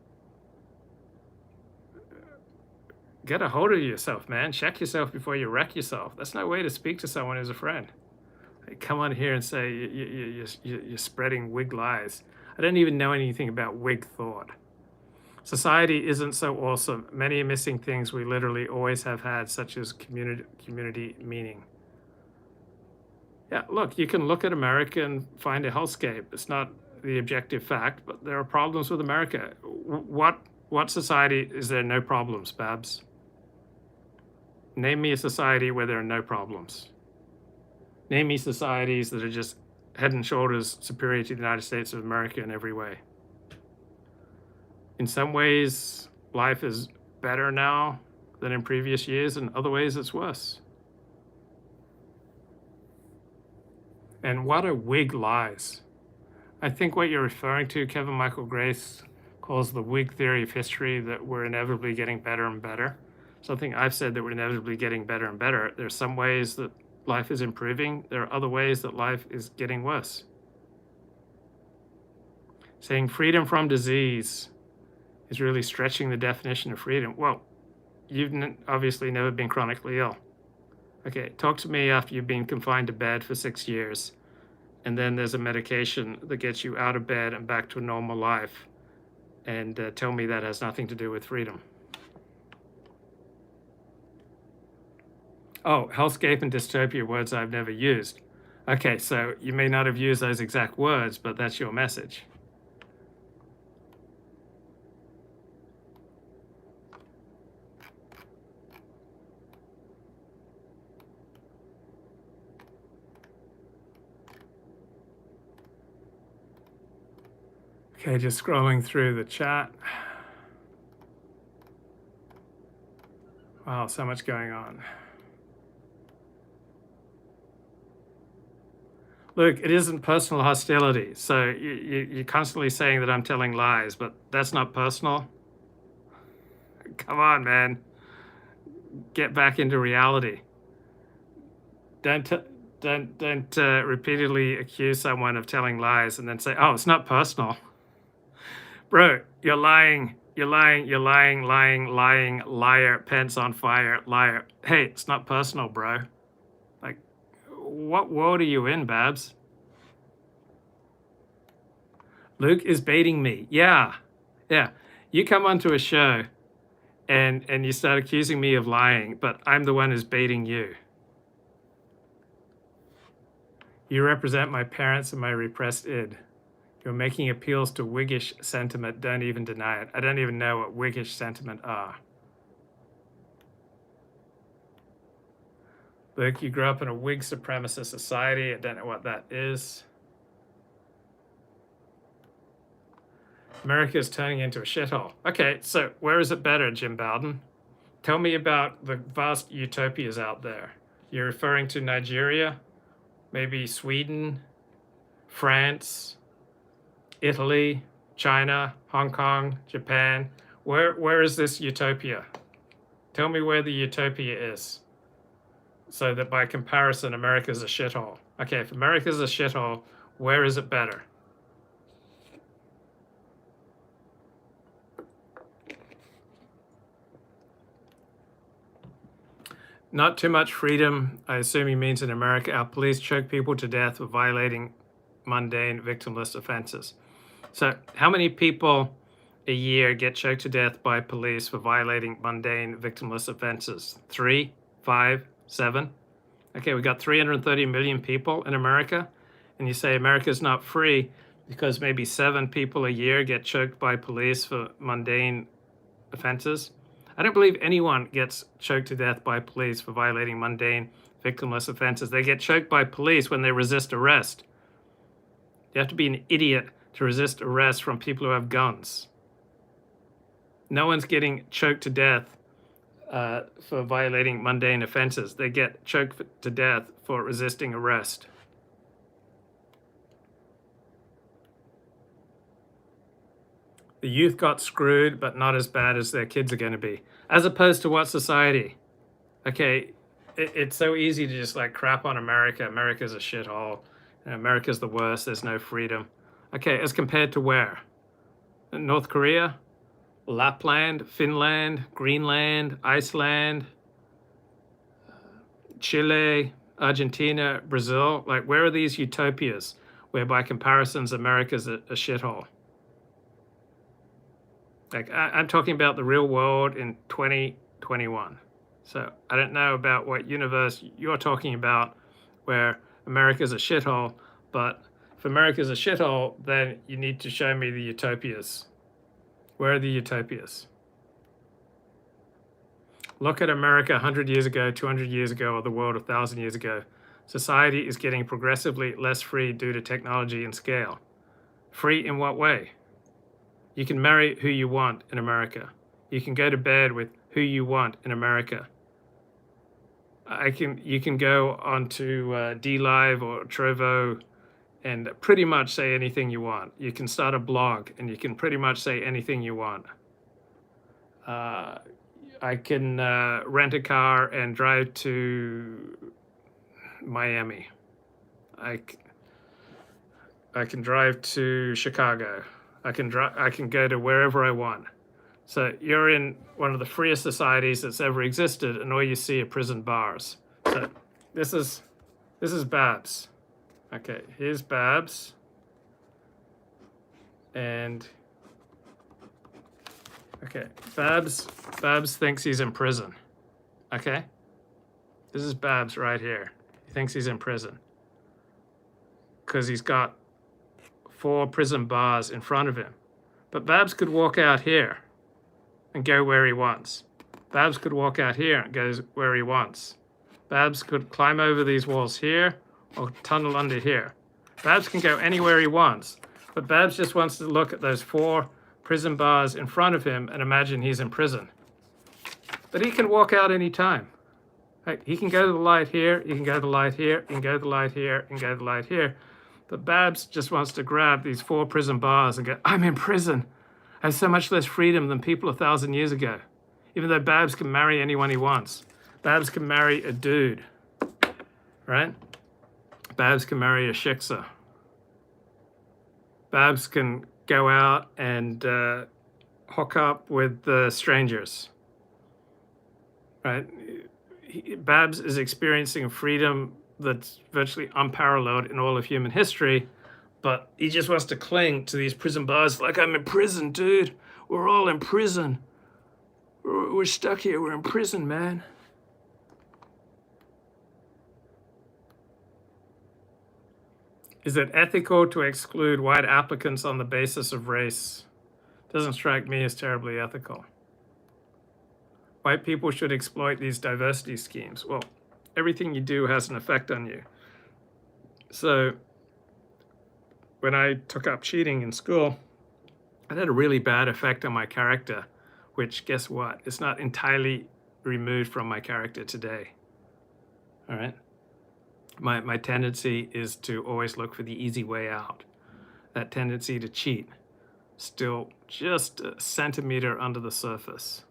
Get a hold of yourself, man. Check yourself before you wreck yourself. That's no way to speak to someone who's a friend. Come on here and say you're spreading Whig lies. I don't even know anything about Whig thought. Society isn't so awesome. Many are missing things we literally always have had, such as community meaning. Yeah, look, you can look at America and find a hellscape. It's not the objective fact, but there are problems with America. What society is there no problems, Babs? Name me a society where there are no problems. Name me societies that are just head and shoulders superior to the United States of America in every way. In some ways, life is better now than in previous years. In other ways, it's worse. And what are Whig lies? I think what you're referring to, Kevin Michael Grace calls the Whig theory of history, that we're inevitably getting better and better. Something I've said that we're inevitably getting better and better. There's some ways that life is improving. There are other ways that life is getting worse. Saying freedom from disease is really stretching the definition of freedom. Well, you've obviously never been chronically ill. Okay, talk to me after you've been confined to bed for 6 years, and then there's a medication that gets you out of bed and back to a normal life, and tell me that has nothing to do with freedom. Oh, hellscape and dystopia, words I've never used. Okay, so you may not have used those exact words, but that's your message. Okay, just scrolling through the chat. Wow, so much going on. Look, it isn't personal hostility. So you're constantly saying that I'm telling lies, but that's not personal. Come on, man. Get back into reality. Don't repeatedly accuse someone of telling lies and then say, oh, it's not personal. Bro, you're lying. You're lying, liar, pants on fire, liar. Hey, it's not personal, bro. Like, what world are you in, Babs? Luke is baiting me. Yeah. You come onto a show and you start accusing me of lying, but I'm the one who's baiting you. You represent my parents and my repressed id. You're making appeals to Whiggish sentiment. Don't even deny it. I don't even know what Whiggish sentiment are. Luke, you grew up in a Whig supremacist society. I don't know what that is. America is turning into a shithole. Okay, so where is it better, Jim Bowden? Tell me about the vast utopias out there. You're referring to Nigeria, maybe Sweden, France, Italy, China, Hong Kong, Japan. Where is this utopia? Tell me where the utopia is, so that by comparison, America's a shithole. Okay, if America's a shithole, where is it better? Not too much freedom, I assume he means in America. Our police choke people to death for violating mundane, victimless offenses. So how many people a year get choked to death by police for violating mundane, victimless offenses? 3, 5, 7? Okay, we got 330 million people in America, and you say America's not free because maybe 7 people a year get choked by police for mundane offenses? I don't believe anyone gets choked to death by police for violating mundane, victimless offenses. They get choked by police when they resist arrest. You have to be an idiot to resist arrest from people who have guns. No one's getting choked to death for violating mundane offenses. They get choked to death for resisting arrest. The youth got screwed, but not as bad as their kids are going to be. As opposed to what society? Okay, it's so easy to just like crap on America. America's a shithole. America's the worst. There's no freedom. Okay, as compared to where? North Korea? Lapland? Finland? Greenland? Iceland? Chile? Argentina? Brazil? Like, where are these utopias where by comparisons America's a shithole? Like, I'm talking about the real world in 2021. So I don't know about what universe you're talking about where America's a shithole, but if America's a shithole, then you need to show me the utopias. Where are the utopias? Look at America 100 years ago, 200 years ago, or the world 1,000 years ago. Society is getting progressively less free due to technology and scale. Free in what way? You can marry who you want in America. You can go to bed with who you want in America. You can go onto DLive or Trovo and pretty much say anything you want. You can start a blog and you can pretty much say anything you want. I can rent a car and drive to Miami. I can drive to Chicago. I can go to wherever I want. So you're in one of the freest societies that's ever existed, and all you see are prison bars. So this is Babs. Okay, here's Babs. And okay, Babs thinks he's in prison. Okay? This is Babs right here. He thinks he's in prison. Because he's got 4 prison bars in front of him. But Babs could walk out here and go where he wants. Babs could walk out here and go where he wants. Babs could climb over these walls here or tunnel under here. Babs can go anywhere he wants, but Babs just wants to look at those 4 prison bars in front of him and imagine he's in prison. But he can walk out any time. Like, he can go to the light here, he can go to the light here, he can go to the light here, he can go to the light here. But Babs just wants to grab these 4 prison bars and go, I'm in prison. I have so much less freedom than people 1,000 years ago. Even though Babs can marry anyone he wants. Babs can marry a dude, right? Babs can marry a shiksa. Babs can go out and hook up with strangers, right? Babs is experiencing freedom that's virtually unparalleled in all of human history, but he just wants to cling to these prison bars like, I'm in prison, dude. We're all in prison. We're stuck here. We're in prison, man. Is it ethical to exclude white applicants on the basis of race? Doesn't strike me as terribly ethical. White people should exploit these diversity schemes. Well, everything you do has an effect on you. So when I took up cheating in school, it had a really bad effect on my character, which, guess what? It's not entirely removed from my character today. All right? My tendency is to always look for the easy way out. That tendency to cheat, still just a centimeter under the surface.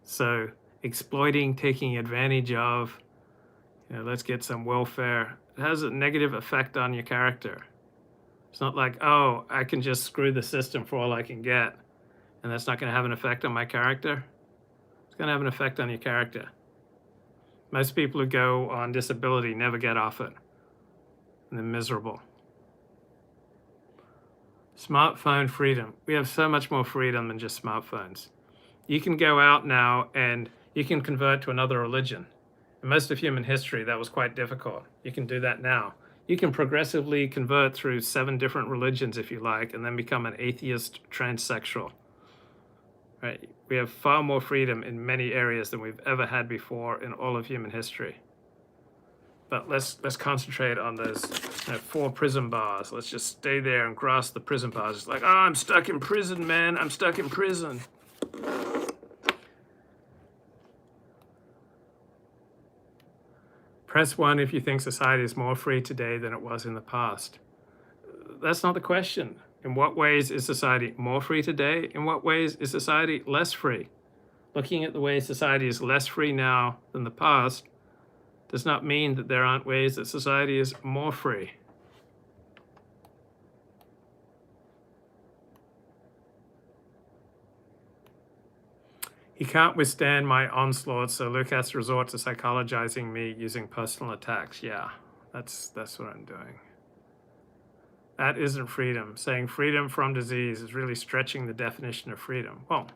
So exploiting, taking advantage of, let's get some welfare, it has a negative effect on your character. It's not like, oh, I can just screw the system for all I can get, and that's not going to have an effect on my character. It's going to have an effect on your character. Most people who go on disability never get off it, and they're miserable. Smartphone freedom. We have so much more freedom than just smartphones. You can go out now and you can convert to another religion. In most of human history, that was quite difficult. You can do that now. You can progressively convert through 7 different religions if you like, and then become an atheist transsexual. Right? We have far more freedom in many areas than we've ever had before in all of human history. But let's concentrate on those 4 prison bars. Let's just stay there and grasp the prison bars. It's like, oh, I'm stuck in prison, man. I'm stuck in prison. Press 1 if you think society is more free today than it was in the past. That's not the question. In what ways is society more free today? In what ways is society less free? Looking at the way society is less free now than the past does not mean that there aren't ways that society is more free. He can't withstand my onslaught, so Luke has to resort to psychologizing me using personal attacks. Yeah, that's what I'm doing. That isn't freedom. Saying freedom from disease is really stretching the definition of freedom. Well,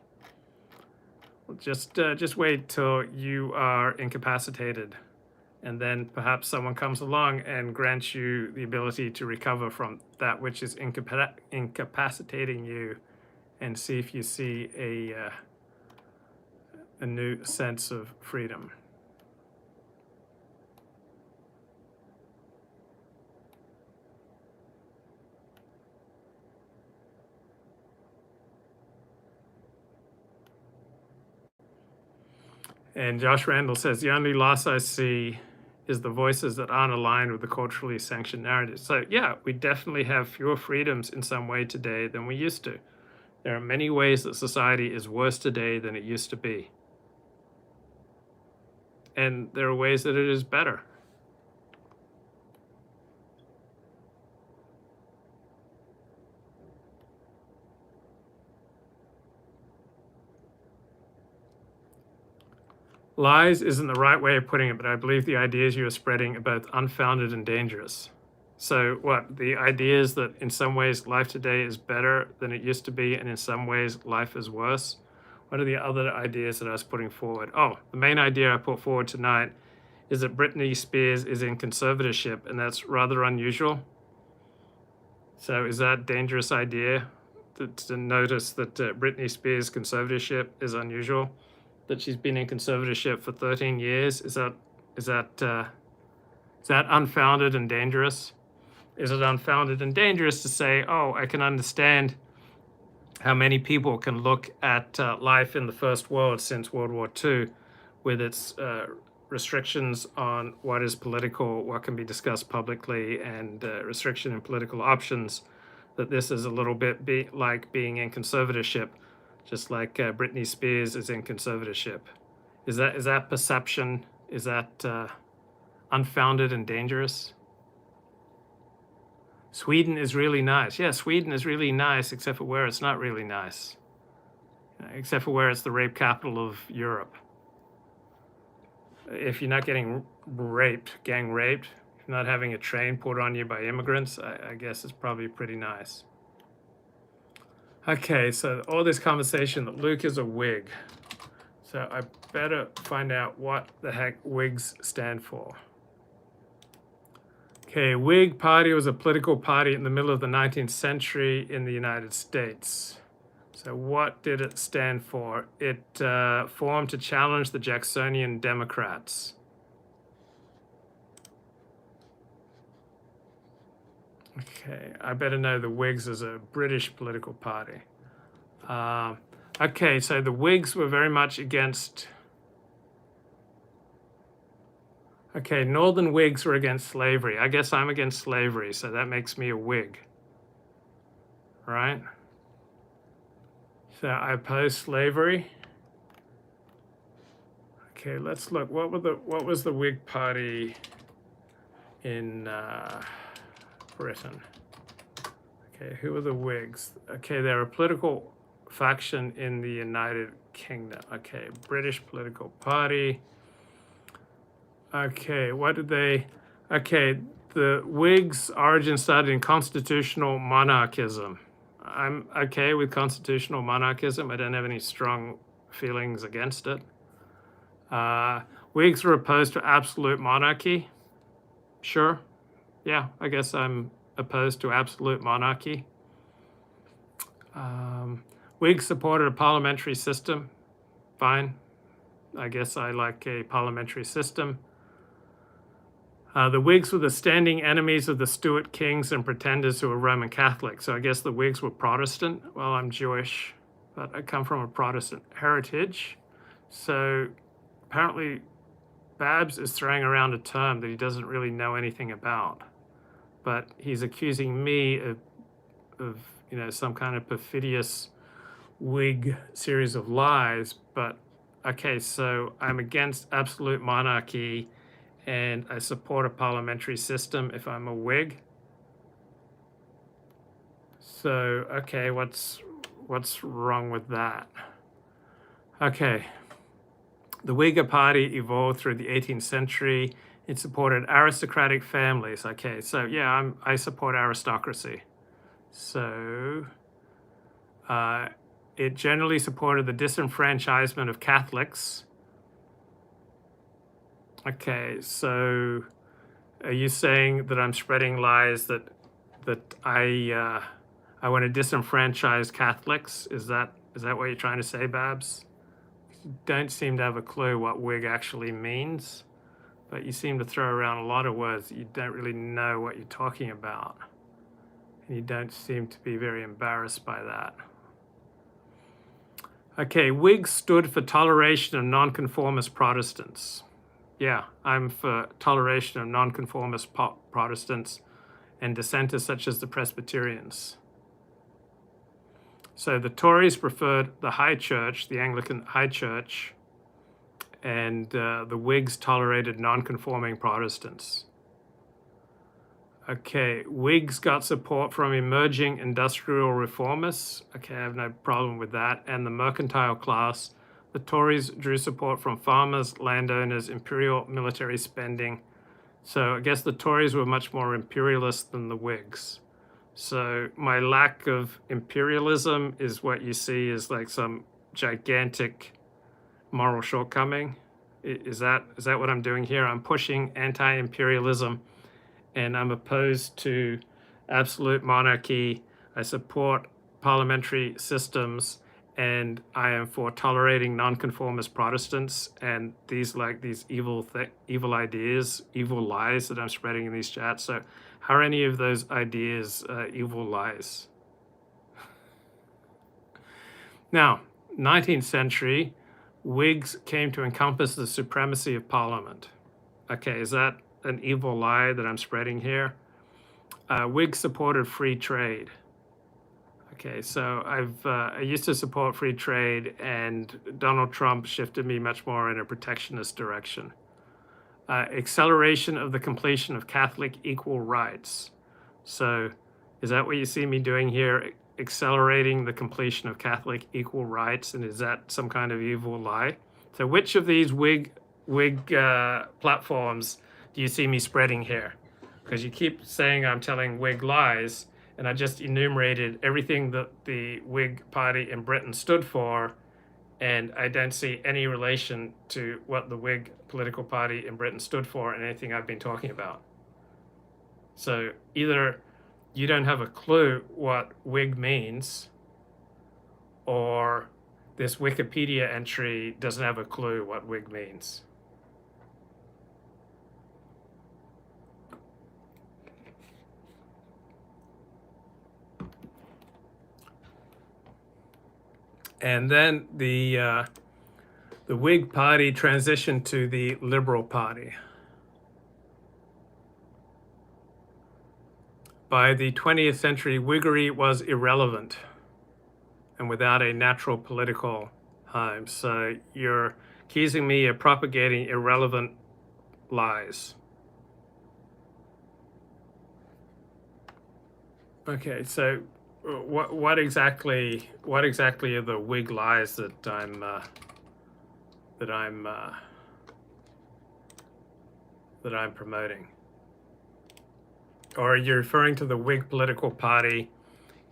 just wait till you are incapacitated, and then perhaps someone comes along and grants you the ability to recover from that which is incapacitating you, and see if you see a new sense of freedom. And Josh Randall says, the only loss I see is the voices that aren't aligned with the culturally sanctioned narrative. So yeah, we definitely have fewer freedoms in some way today than we used to. There are many ways that society is worse today than it used to be. And there are ways that it is better. Lies isn't the right way of putting it, but I believe the ideas you are spreading are both unfounded and dangerous. So what, the idea is that in some ways life today is better than it used to be, and in some ways life is worse? What are the other ideas that I was putting forward? Oh, the main idea I put forward tonight is that Britney Spears is in conservatorship, and that's rather unusual. So is that a dangerous idea, to notice that Britney Spears' conservatorship is unusual? That she's been in conservatorship for 13 years? Is that unfounded and dangerous? Is it unfounded and dangerous to say, oh, I can understand how many people can look at life in the First World since World War II with its restrictions on what is political, what can be discussed publicly, and restriction in political options, that this is a little bit like being in conservatorship, just like Britney Spears is in conservatorship. Is that perception? Is that unfounded and dangerous? Sweden is really nice. Yeah, Sweden is really nice, except for where it's not really nice. Except for where it's the rape capital of Europe. If you're not getting gang raped, if you're not having a train poured on you by immigrants, I guess it's probably pretty nice. Okay, so all this conversation that Luke is a Whig. So I better find out what the heck Whigs stand for. Okay, Whig Party was a political party in the middle of the 19th century in the United States. So what did it stand for? It formed to challenge the Jacksonian Democrats. Okay, I better know the Whigs is a British political party. Okay, so the Whigs were very much against... Okay, Northern Whigs were against slavery. I guess I'm against slavery, so that makes me a Whig, right? So I oppose slavery. Okay, let's look. What was the Whig Party in Britain? Okay, who are the Whigs? Okay, they're a political faction in the United Kingdom. Okay, British political party. Okay, what did they... Okay, the Whigs' origin started in constitutional monarchism. I'm okay with constitutional monarchism. I don't have any strong feelings against it. Whigs were opposed to absolute monarchy. Sure. Yeah, I guess I'm opposed to absolute monarchy. Whigs supported a parliamentary system. Fine. I guess I like a parliamentary system. The Whigs were the standing enemies of the Stuart kings and pretenders who were Roman Catholic. So I guess the Whigs were Protestant. Well, I'm Jewish, but I come from a Protestant heritage. So apparently Babs is throwing around a term that he doesn't really know anything about. But he's accusing me of some kind of perfidious Whig series of lies. But okay, so I'm against absolute monarchy and I support a parliamentary system if I'm a Whig. So, okay, what's wrong with that? Okay, the Whig Party evolved through the 18th century. It supported aristocratic families. Okay, so yeah, I support aristocracy. So, it generally supported the disenfranchisement of Catholics. Okay, so are you saying that I'm spreading lies that I want to disenfranchise Catholics? Is that what you're trying to say, Babs? You don't seem to have a clue what Whig actually means, but you seem to throw around a lot of words that you don't really know what you're talking about. And you don't seem to be very embarrassed by that. Okay, Whigs stood for toleration of nonconformist Protestants. Yeah, I'm for toleration of nonconformist Protestants and dissenters such as the Presbyterians. So the Tories preferred the High Church, the Anglican High Church, and the Whigs tolerated nonconforming Protestants. Okay, Whigs got support from emerging industrial reformists. Okay, I have no problem with that. And the mercantile class. The Tories drew support from farmers, landowners, imperial military spending. So I guess the Tories were much more imperialist than the Whigs. So my lack of imperialism is what you see as like some gigantic moral shortcoming. Is that what I'm doing here? I'm pushing anti-imperialism and I'm opposed to absolute monarchy. I support parliamentary systems. And I am for tolerating nonconformist Protestants and these evil ideas, evil lies that I'm spreading in these chats. So how are any of those ideas evil lies? Now, 19th century, Whigs came to encompass the supremacy of Parliament. Okay, is that an evil lie that I'm spreading here? Whigs supported free trade. Okay, so I used to support free trade, and Donald Trump shifted me much more in a protectionist direction. Acceleration of the completion of Catholic equal rights. So is that what you see me doing here? Accelerating the completion of Catholic equal rights, and is that some kind of evil lie? So which of these Whig platforms do you see me spreading here? Because you keep saying I'm telling Whig lies, and I just enumerated everything that the Whig Party in Britain stood for, and I don't see any relation to what the Whig political party in Britain stood for in anything I've been talking about. So either you don't have a clue what Whig means, or this Wikipedia entry doesn't have a clue what Whig means. And then the Whig Party transitioned to the Liberal Party. By the 20th century, Whiggery was irrelevant and without a natural political home. So you're accusing me of propagating irrelevant lies. Okay, so what exactly are the Whig lies that I'm promoting? Or are you referring to the Whig political party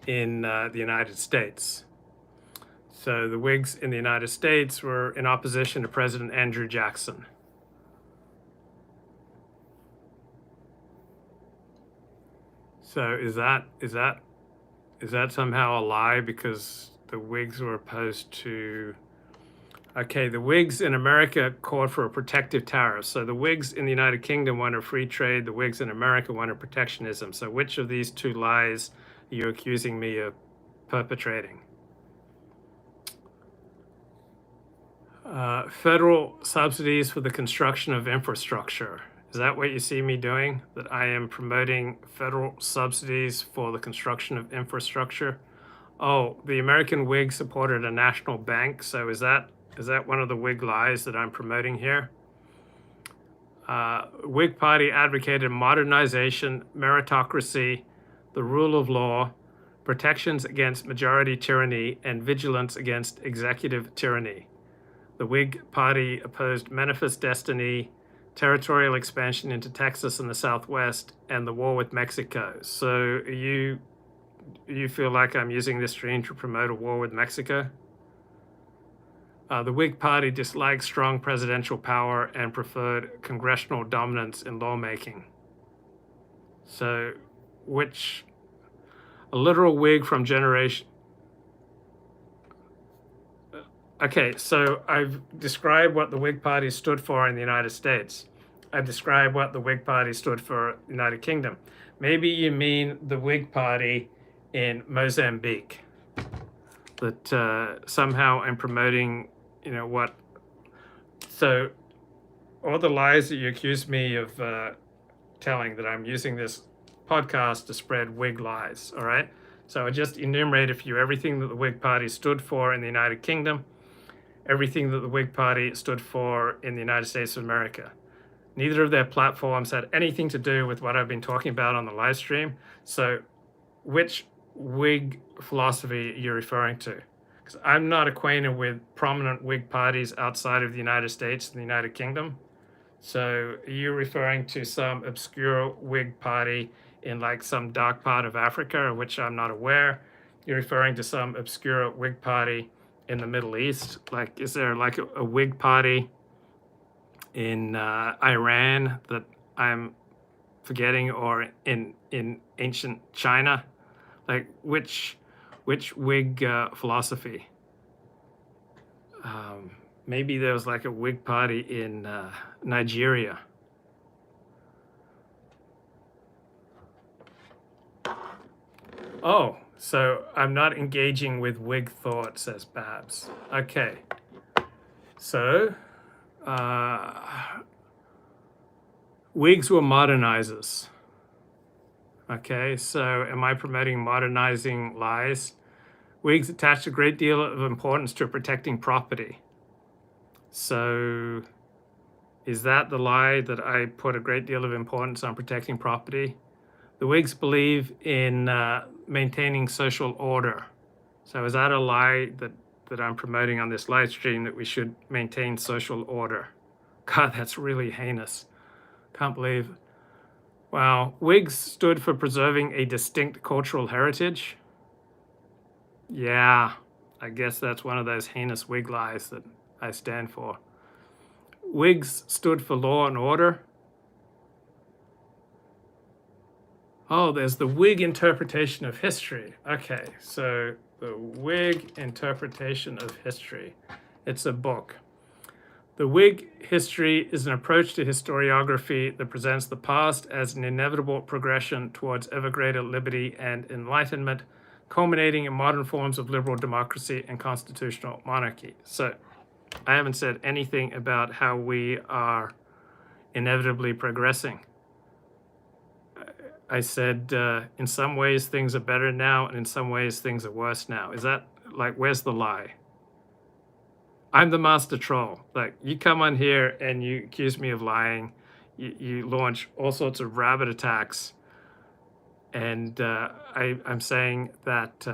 in the United States? So the Whigs in the United States were in opposition to President Andrew Jackson. So is that somehow a lie because the Whigs were opposed to? Okay, the Whigs in America called for a protective tariff. So the Whigs in the United Kingdom wanted free trade. The Whigs in America wanted protectionism. So which of these two lies are you accusing me of perpetrating? Federal subsidies for the construction of infrastructure. Is that what you see me doing? That I am promoting federal subsidies for the construction of infrastructure? Oh, the American Whig supported a national bank. So is that one of the Whig lies that I'm promoting here? Whig Party advocated modernization, meritocracy, the rule of law, protections against majority tyranny, and vigilance against executive tyranny. The Whig Party opposed manifest destiny, territorial expansion into Texas and the Southwest, and the war with Mexico. So you feel like I'm using this stream to promote a war with Mexico? The Whig Party disliked strong presidential power and preferred congressional dominance in lawmaking. So a literal Whig from generation. Okay, so I've described what the Whig Party stood for in the United States. I've described what the Whig Party stood for the United Kingdom. Maybe you mean the Whig Party in Mozambique. That somehow I'm promoting, what? So all the lies that you accuse me of telling, that I'm using this podcast to spread Whig lies, all right? So I just enumerated for you everything that the Whig Party stood for in the United Kingdom, everything that the Whig Party stood for in the United States of America. Neither of their platforms had anything to do with what I've been talking about on the live stream. So which Whig philosophy are you referring to? Because I'm not acquainted with prominent Whig parties outside of the United States and the United Kingdom. So are you referring to some obscure Whig party in like some dark part of Africa, of which I'm not aware? You're referring to some obscure Whig party in the Middle East? Like, is there like a Whig party in Iran that I'm forgetting, or in ancient China? Like which Whig philosophy? Maybe there was like a Whig party in Nigeria. Oh, so I'm not engaging with Whig thought, says Babs. Okay. So, Whigs were modernizers. Okay, so am I promoting modernizing lies? Whigs attached a great deal of importance to protecting property. So is that the lie, that I put a great deal of importance on protecting property? The Whigs believe in maintaining social order. So is that a lie that I'm promoting on this live stream, that we should maintain social order? God, that's really heinous. Can't believe. Wow. Whigs stood for preserving a distinct cultural heritage. Yeah, I guess that's one of those heinous Whig lies that I stand for. Whigs stood for law and order. Oh, there's the Whig interpretation of history. Okay, so the Whig interpretation of history. It's a book. The Whig history is an approach to historiography that presents the past as an inevitable progression towards ever greater liberty and enlightenment, culminating in modern forms of liberal democracy and constitutional monarchy. So I haven't said anything about how we are inevitably progressing. I said in some ways things are better now, and in some ways things are worse now. Is that like, where's the lie? I'm the master troll. Like, you come on here and you accuse me of lying. You launch all sorts of rabbit attacks. And I'm saying that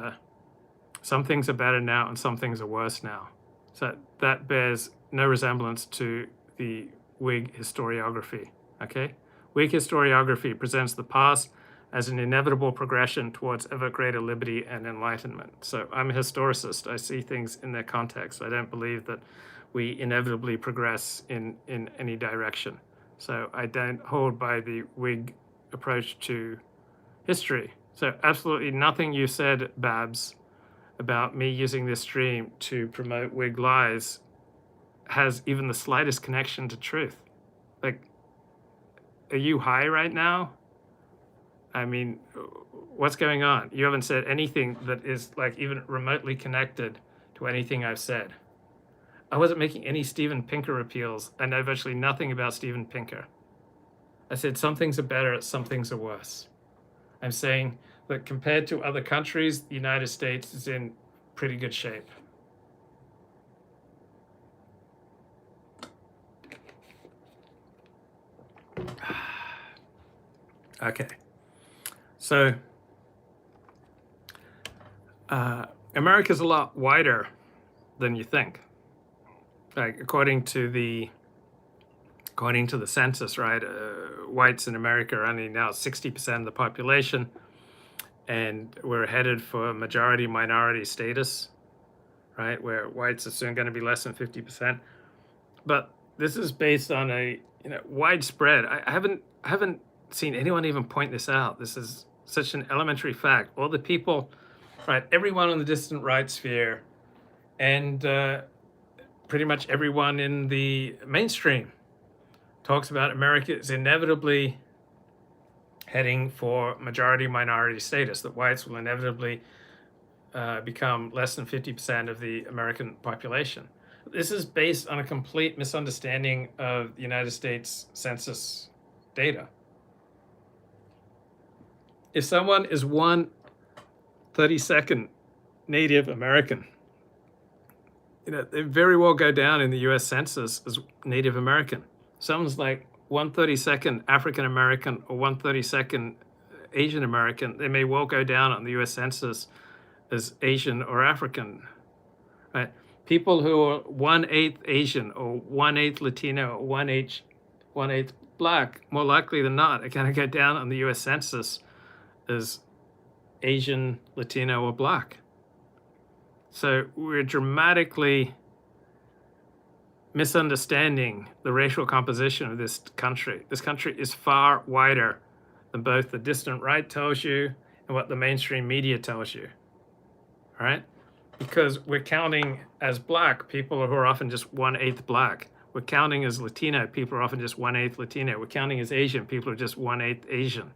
some things are better now and some things are worse now. So that bears no resemblance to the Whig historiography, okay? Whig historiography presents the past as an inevitable progression towards ever greater liberty and enlightenment. So I'm a historicist. I see things in their context. I don't believe that we inevitably progress in any direction. So I don't hold by the Whig approach to history. So absolutely nothing you said, Babs, about me using this stream to promote Whig lies has even the slightest connection to truth. Like, are you high right now? I mean, what's going on? You haven't said anything that is like even remotely connected to anything I've said. I wasn't making any Steven Pinker appeals. I know virtually nothing about Steven Pinker. I said some things are better, some things are worse. I'm saying that compared to other countries, the United States is in pretty good shape. Okay. So America's a lot wider than you think. Like according to the census, right? Whites in America are only now 60% of the population, and we're headed for majority minority status, right? Where whites are soon going to be less than 50%. But this is based on a widespread. I haven't seen anyone even point this out. This is such an elementary fact. All the people, right? Everyone on the distant right sphere, and pretty much everyone in the mainstream talks about America is inevitably heading for majority minority status, that whites will inevitably become less than 50% of the American population. This is based on a complete misunderstanding of the United States Census data. If someone is 1/32nd Native American, they very well go down in the US Census as Native American. Someone's like 1/32nd African American or 1/32nd Asian American, they may well go down on the US Census as Asian or African, right? People who are 1/8 Asian or 1/8 Latino or 1/8 Black, more likely than not, are going to go down on the US Census as Asian, Latino, or Black. So we're dramatically misunderstanding the racial composition of this country. This country is far wider than both the distant right tells you and what the mainstream media tells you, all right? Because we're counting as Black people who are often just 1/8 Black. We're counting as Latino, people are often just 1/8 Latino. We're counting as Asian, people are just 1/8 Asian.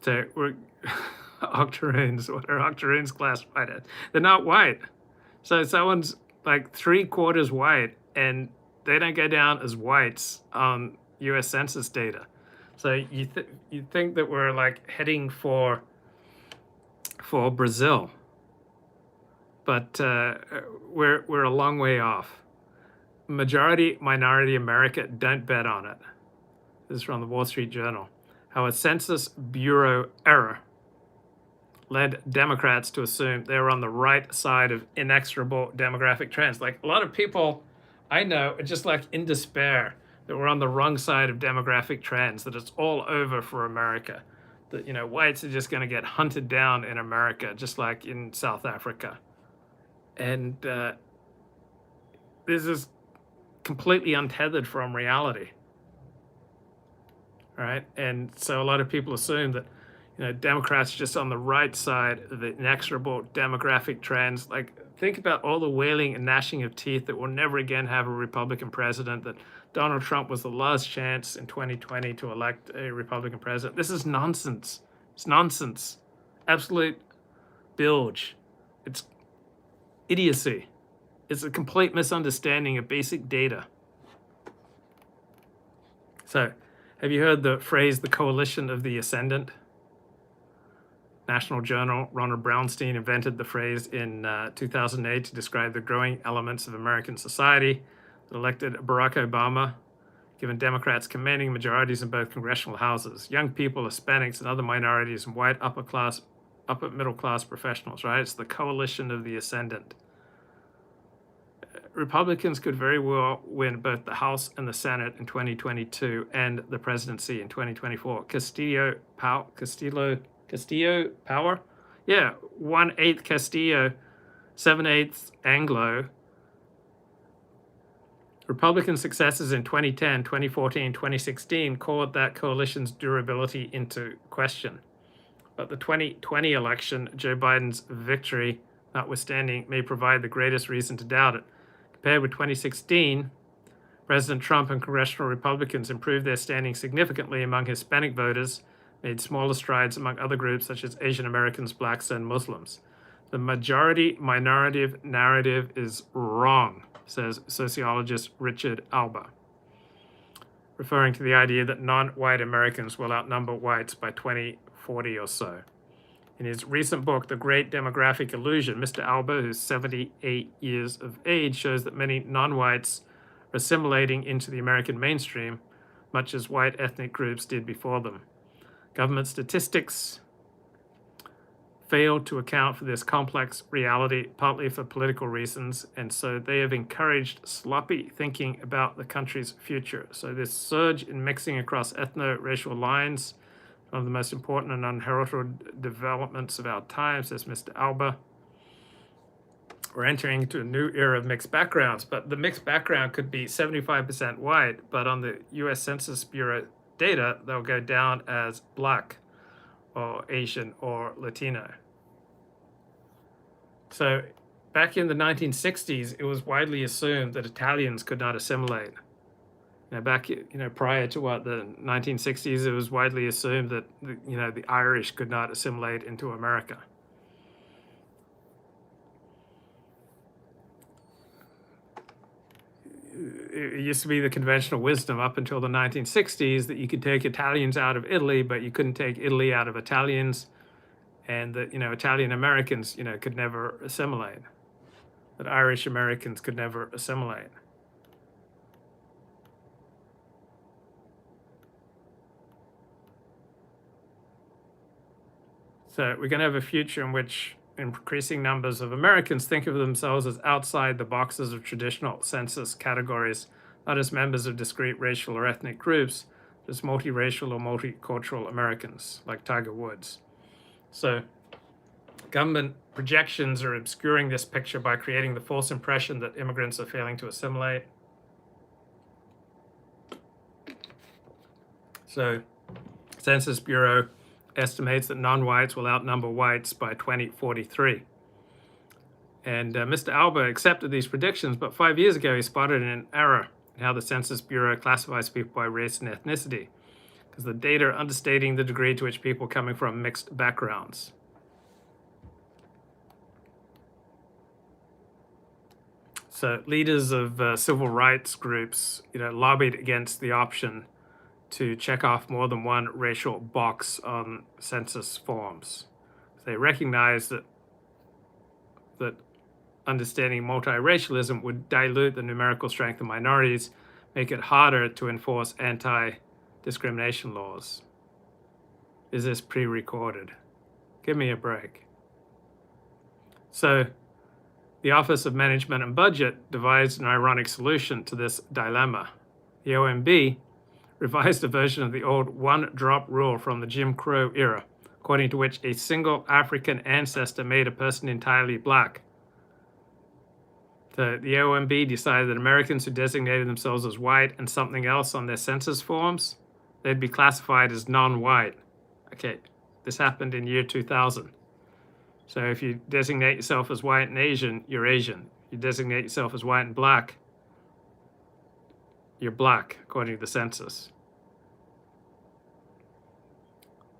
So we're octoroons. What are octoroons classified as? They're not white. So someone's like 3/4 white, and they don't go down as whites on U.S. Census data. So you think that we're like heading for Brazil, but we're a long way off. Majority minority America, don't bet on it. This is from the Wall Street Journal. How a Census Bureau error led Democrats to assume they were on the right side of inexorable demographic trends. Like a lot of people I know are just like in despair that we're on the wrong side of demographic trends, that it's all over for America, that whites are just going to get hunted down in America, just like in South Africa. And this is completely untethered from reality. right? And so a lot of people assume that, Democrats are just on the right side of the inexorable demographic trends. Like, think about all the wailing and gnashing of teeth that we'll never again have a Republican president, that Donald Trump was the last chance in 2020 to elect a Republican president. This is nonsense. It's nonsense. Absolute bilge. It's idiocy. It's a complete misunderstanding of basic data. So, have you heard the phrase, the coalition of the ascendant? National Journal, Ronald Brownstein invented the phrase in 2008 to describe the growing elements of American society that elected Barack Obama, given Democrats commanding majorities in both congressional houses. Young people, Hispanics, and other minorities, and white upper middle class professionals, right? It's the coalition of the ascendant. Republicans could very well win both the House and the Senate in 2022 and the presidency in 2024. Castillo power? Yeah, 1/8 Castillo, 7/8 Anglo. Republican successes in 2010, 2014, 2016 called that coalition's durability into question. But the 2020 election, Joe Biden's victory notwithstanding, may provide the greatest reason to doubt it. Compared with 2016, President Trump and congressional Republicans improved their standing significantly among Hispanic voters, made smaller strides among other groups such as Asian Americans, blacks, and Muslims. The majority-minority narrative is wrong, says sociologist Richard Alba, referring to the idea that non-white Americans will outnumber whites by 2040 or so. In his recent book, The Great Demographic Illusion, Mr. Alba, who's 78 years of age, shows that many non-whites are assimilating into the American mainstream, much as white ethnic groups did before them. Government statistics fail to account for this complex reality, partly for political reasons, and so they have encouraged sloppy thinking about the country's future. So this surge in mixing across ethno-racial lines, one of the most important and unheralded developments of our time, says Mr. Alba. We're entering into a new era of mixed backgrounds, but the mixed background could be 75% white, but on the US Census Bureau data, they'll go down as black or Asian or Latino. So back in the 1960s, it was widely assumed that Italians could not assimilate. Prior to the 1960s, it was widely assumed that the Irish could not assimilate into America. It used to be the conventional wisdom up until the 1960s that you could take Italians out of Italy, but you couldn't take Italy out of Italians, and that Italian Americans could never assimilate, that Irish Americans could never assimilate. So we're going to have a future in which increasing numbers of Americans think of themselves as outside the boxes of traditional census categories, not as members of discrete racial or ethnic groups, but as multiracial or multicultural Americans, like Tiger Woods. So government projections are obscuring this picture by creating the false impression that immigrants are failing to assimilate. So Census Bureau estimates that non-whites will outnumber whites by 2043. And Mr. Alba accepted these predictions, but 5 years ago he spotted an error in how the Census Bureau classifies people by race and ethnicity, because the data are understating the degree to which people coming from mixed backgrounds. So leaders of civil rights groups, lobbied against the option to check off more than one racial box on census forms. They recognize that understanding multiracialism would dilute the numerical strength of minorities, make it harder to enforce anti-discrimination laws. Is this pre-recorded? Give me a break. So the Office of Management and Budget devised an ironic solution to this dilemma. The OMB revised a version of the old one-drop rule from the Jim Crow era, according to which a single African ancestor made a person entirely black. The OMB decided that Americans who designated themselves as white and something else on their census forms, they'd be classified as non-white. Okay, this happened in year 2000. So if you designate yourself as white and Asian, you're Asian. You designate yourself as white and black, you're black, according to the census.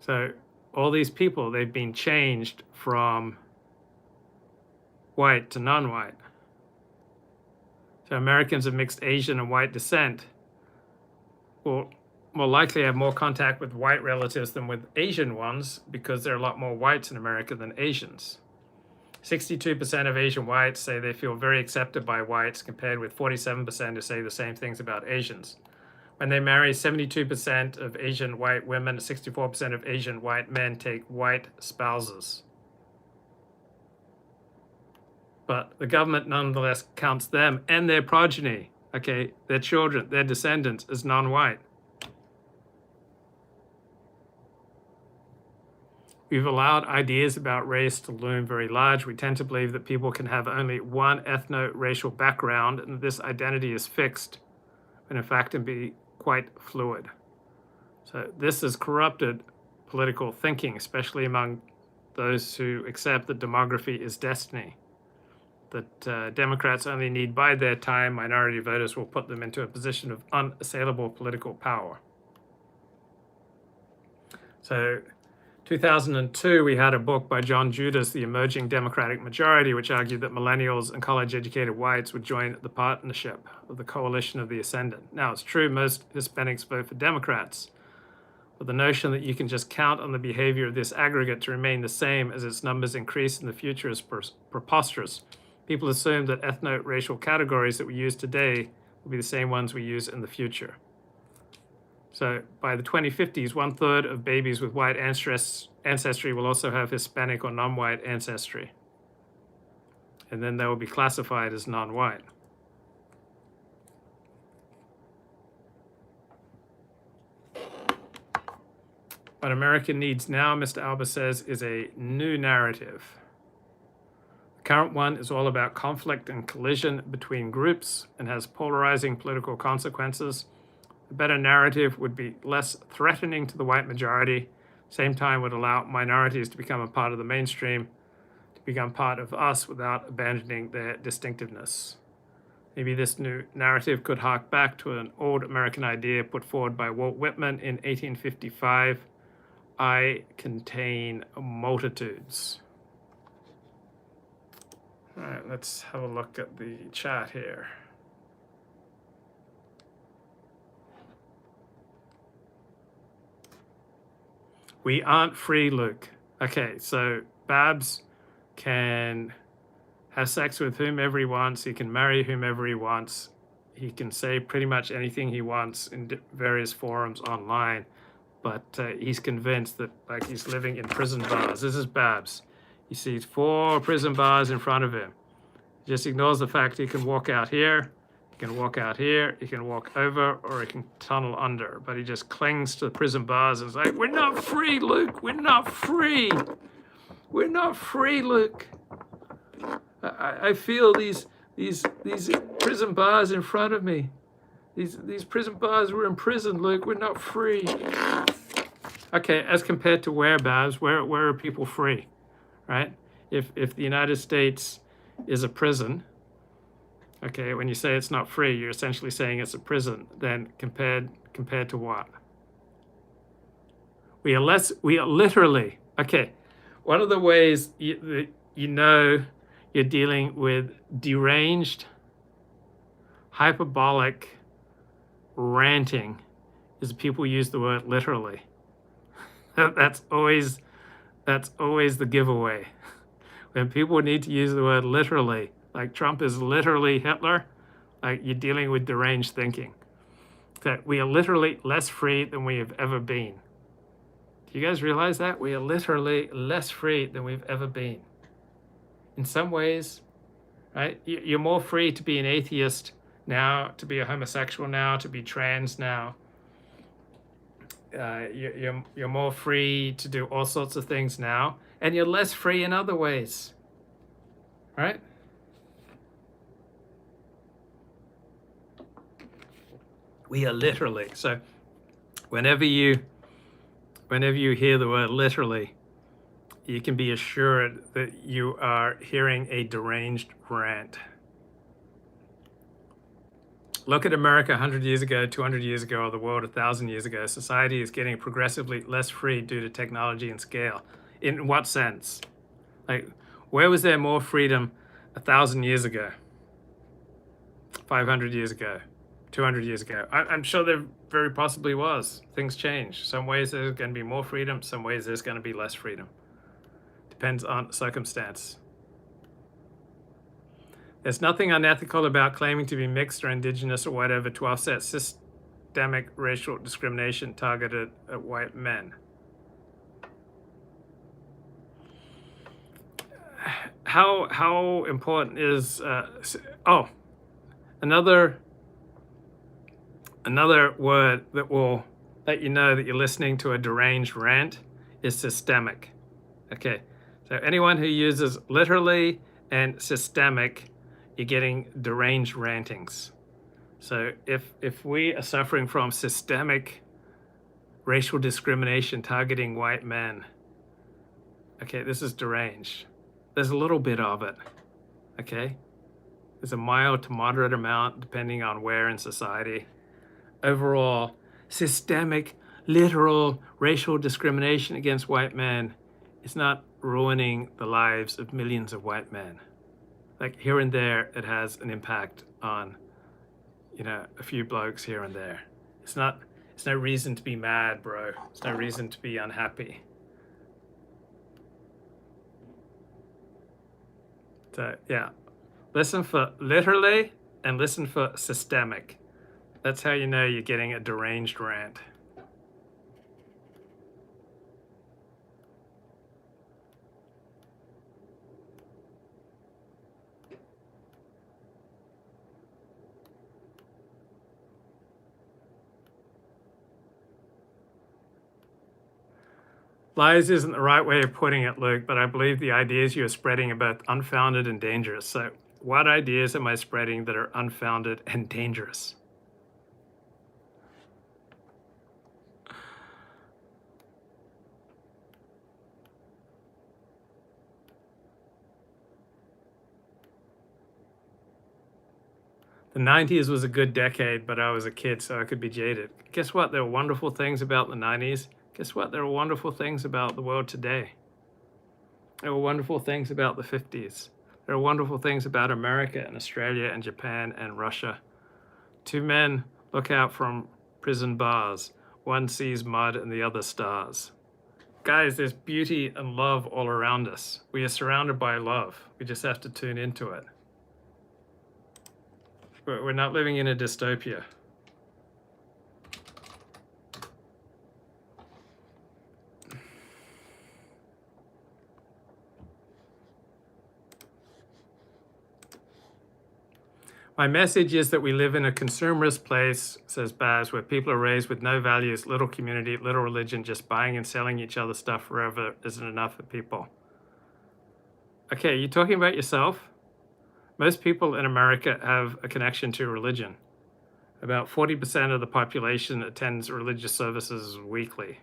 So all these people, they've been changed from white to non-white. So Americans of mixed Asian and white descent will more likely have more contact with white relatives than with Asian ones, because there are a lot more whites in America than Asians. 62% of Asian whites say they feel very accepted by whites, compared with 47% who say the same things about Asians. When they marry, 72% of Asian white women, 64% of Asian white men take white spouses. But the government nonetheless counts them and their progeny, okay, their children, their descendants, as non-white. We've allowed ideas about race to loom very large. We tend to believe that people can have only one ethno-racial background, and this identity is fixed, when in fact it can be quite fluid. So this has corrupted political thinking, especially among those who accept that demography is destiny, that Democrats only need bide their time, minority voters will put them into a position of unassailable political power. So 2002, we had a book by John Judas, The Emerging Democratic Majority, which argued that millennials and college-educated whites would join the partnership of the coalition of the ascendant. Now, it's true most Hispanics vote for Democrats, but the notion that you can just count on the behavior of this aggregate to remain the same as its numbers increase in the future is preposterous. People assume that ethno-racial categories that we use today will be the same ones we use in the future. So by the 2050s, 1/3 of babies with white ancestry will also have Hispanic or non-white ancestry. And then they will be classified as non-white. What America needs now, Mr. Alba says, is a new narrative. The current one is all about conflict and collision between groups and has polarizing political consequences. A better narrative would be less threatening to the white majority, same time would allow minorities to become a part of the mainstream, to become part of us without abandoning their distinctiveness. Maybe this new narrative could hark back to an old American idea put forward by Walt Whitman in 1855, I contain multitudes. All right, let's have a look at the chat here. We aren't free, Luke. Okay, so Babs can have sex with whomever he wants. He can marry whomever he wants. He can say pretty much anything he wants in various forums online. But he's convinced that, like, he's living in prison bars. This is Babs. He sees 4 prison bars in front of him. He just ignores the fact he can walk out here, he can walk out here, he can walk over, or he can tunnel under. But he just clings to the prison bars and is like, we're not free, Luke. We're not free. We're not free, Luke. I feel these prison bars in front of me. These prison bars, we're in prison, Luke. We're not free. Okay, as compared to where, Babs? Where are people free, right? If the United States is a prison, okay, when you say it's not free, you're essentially saying it's a prison. Then compared to what? We are literally, okay, one of the ways you know you're dealing with deranged, hyperbolic ranting is people use the word literally. That's always the giveaway. When people need to use the word literally, like Trump is literally Hitler, like you're dealing with deranged thinking. That we are literally less free than we have ever been. Do you guys realize that? We are literally less free than we've ever been. In some ways, right? You're more free to be an atheist now, to be a homosexual now, to be trans now. You're more free to do all sorts of things now, and you're less free in other ways, right? We are literally. So Whenever you hear the word literally, you can be assured that you are hearing a deranged rant. Look at America 100 years ago, 200 years ago, or the world 1,000 years ago. Society is getting progressively less free due to technology and scale. In what sense? Like, where was there more freedom 1,000 years ago, 500 years ago, 200 years ago? I'm sure there very possibly was. Things change. Some ways there's going to be more freedom. Some ways there's going to be less freedom. Depends on circumstance. There's nothing unethical about claiming to be mixed or indigenous or whatever to offset systemic racial discrimination targeted at white men. How important is another word that will let you know that you're listening to a deranged rant is systemic. Okay, so anyone who uses literally and systemic, you're getting deranged rantings. So if we are suffering from systemic racial discrimination targeting white men, okay, this is deranged. There's a little bit of it, okay? There's a mild to moderate amount depending on where in society. Overall, systemic, literal racial discrimination against white men is not ruining the lives of millions of white men. Like here and there, it has an impact on, a few blokes here and there. It's no reason to be mad, bro. It's no reason to be unhappy. So yeah, listen for literally and listen for systemic. That's how you know you're getting a deranged rant. Lies isn't the right way of putting it, Luke, but I believe the ideas you are spreading are both unfounded and dangerous. So what ideas am I spreading that are unfounded and dangerous? The 90s was a good decade, but I was a kid, so I could be jaded. Guess what? There were wonderful things about the 90s. Guess what? There are wonderful things about the world today. There were wonderful things about the 50s. There are wonderful things about America and Australia and Japan and Russia. Two men look out from prison bars. One sees mud and the other stars. Guys, there's beauty and love all around us. We are surrounded by love. We just have to tune into it. We're not living in a dystopia. My message is that we live in a consumerist place, says Baz, where people are raised with no values, little community, little religion, just buying and selling each other stuff forever isn't enough for people. Okay, you talking about yourself? Most people in America have a connection to religion. About 40% of the population attends religious services weekly.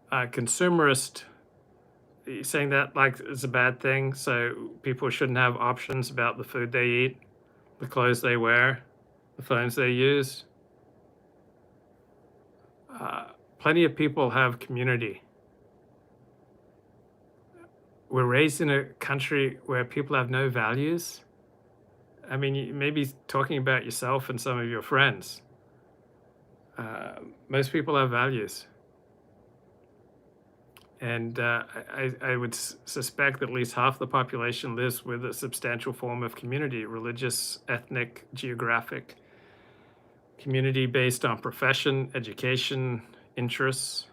Consumerist, you're saying that like it's a bad thing, so people shouldn't have options about the food they eat, the clothes they wear, the phones they use. Plenty of people have community. We're raised in a country where people have no values. I mean, you may be talking about yourself and some of your friends. Most people have values. And I would suspect that at least half the population lives with a substantial form of community, religious, ethnic, geographic, community based on profession, education, interests.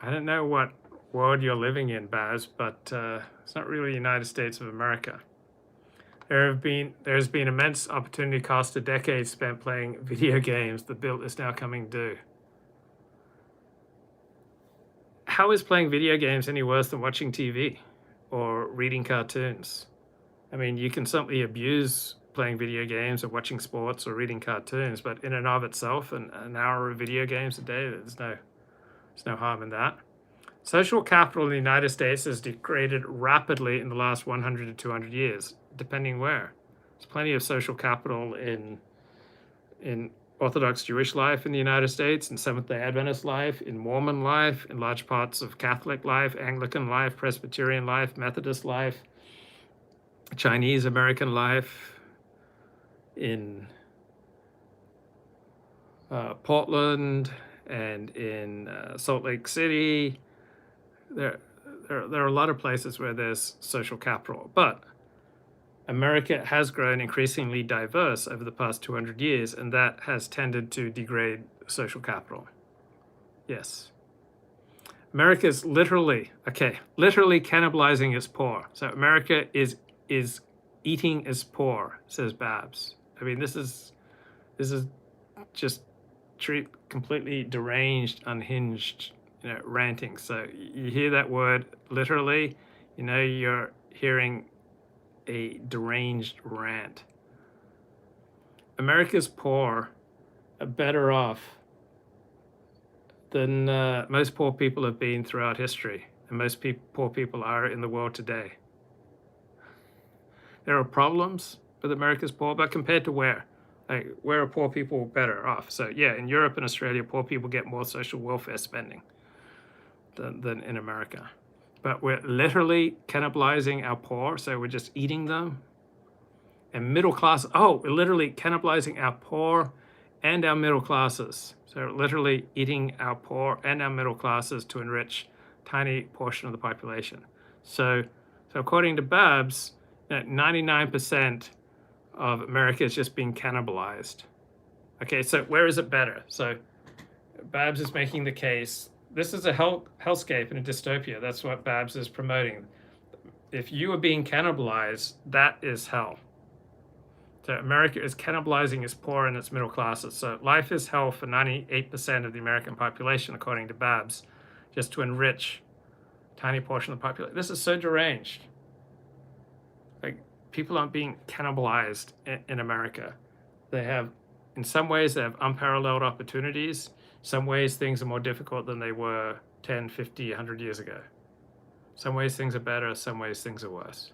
I don't know what world you're living in, Baz, but it's not really the United States of America. There's been immense opportunity cost of decades spent playing video games. The bill is now coming due. How is playing video games any worse than watching TV or reading cartoons? I mean, you can certainly abuse playing video games or watching sports or reading cartoons, but in and of itself, an hour of video games a day, there's no harm in that. Social capital in the United States has degraded rapidly in the last 100 to 200 years, depending where. There's plenty of social capital in Orthodox Jewish life in the United States, in Seventh-day Adventist life, in Mormon life, in large parts of Catholic life, Anglican life, Presbyterian life, Methodist life, Chinese American life, in Portland and in Salt Lake City. There are a lot of places where there's social capital, but America has grown increasingly diverse over the past 200 years, and that has tended to degrade social capital. Yes. America is literally cannibalizing its poor. So America is eating its poor, says Babs. I mean, this is just completely deranged, unhinged, ranting. So you hear that word literally, you're hearing a deranged rant. America's poor are better off than most poor people have been throughout history, and most poor people are in the world today. There are problems with America's poor, but compared to where? Where are poor people better off? So yeah, in Europe and Australia, poor people get more social welfare spending than in America. But we're literally cannibalizing our poor, so we're just eating them. And middle class, we're literally cannibalizing our poor and our middle classes. So literally eating our poor and our middle classes to enrich a tiny portion of the population. So according to Babs, 99% of America is just being cannibalized. Okay, so where is it better? So Babs is making the case. This is a hellscape and a dystopia. That's what Babs is promoting. If you are being cannibalized, that is hell. So America is cannibalizing its poor and its middle classes. So life is hell for 98% of the American population, according to Babs, just to enrich a tiny portion of the population. This is so deranged. People aren't being cannibalized in America. In some ways, they have unparalleled opportunities. Some ways things are more difficult than they were 10, 50, 100 years ago. Some ways things are better, some ways things are worse.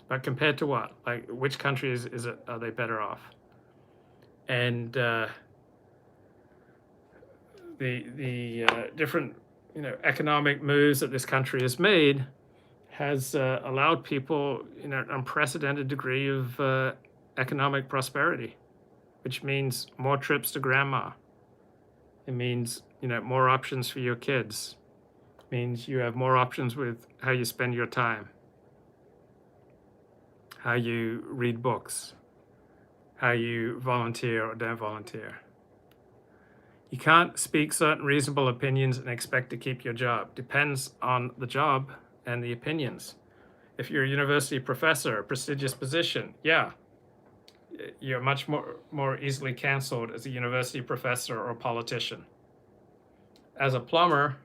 But compared to what? Which countries are they better off? And the different economic moves that this country has made has allowed people an unprecedented degree of economic prosperity, which means more trips to grandma. It means more options for your kids. It means you have more options with how you spend your time, how you read books, how you volunteer or don't volunteer. You can't speak certain reasonable opinions and expect to keep your job. Depends on the job and the opinions. If you're a university professor, a prestigious position, yeah, you're much more easily canceled as a university professor or a politician. As a plumber,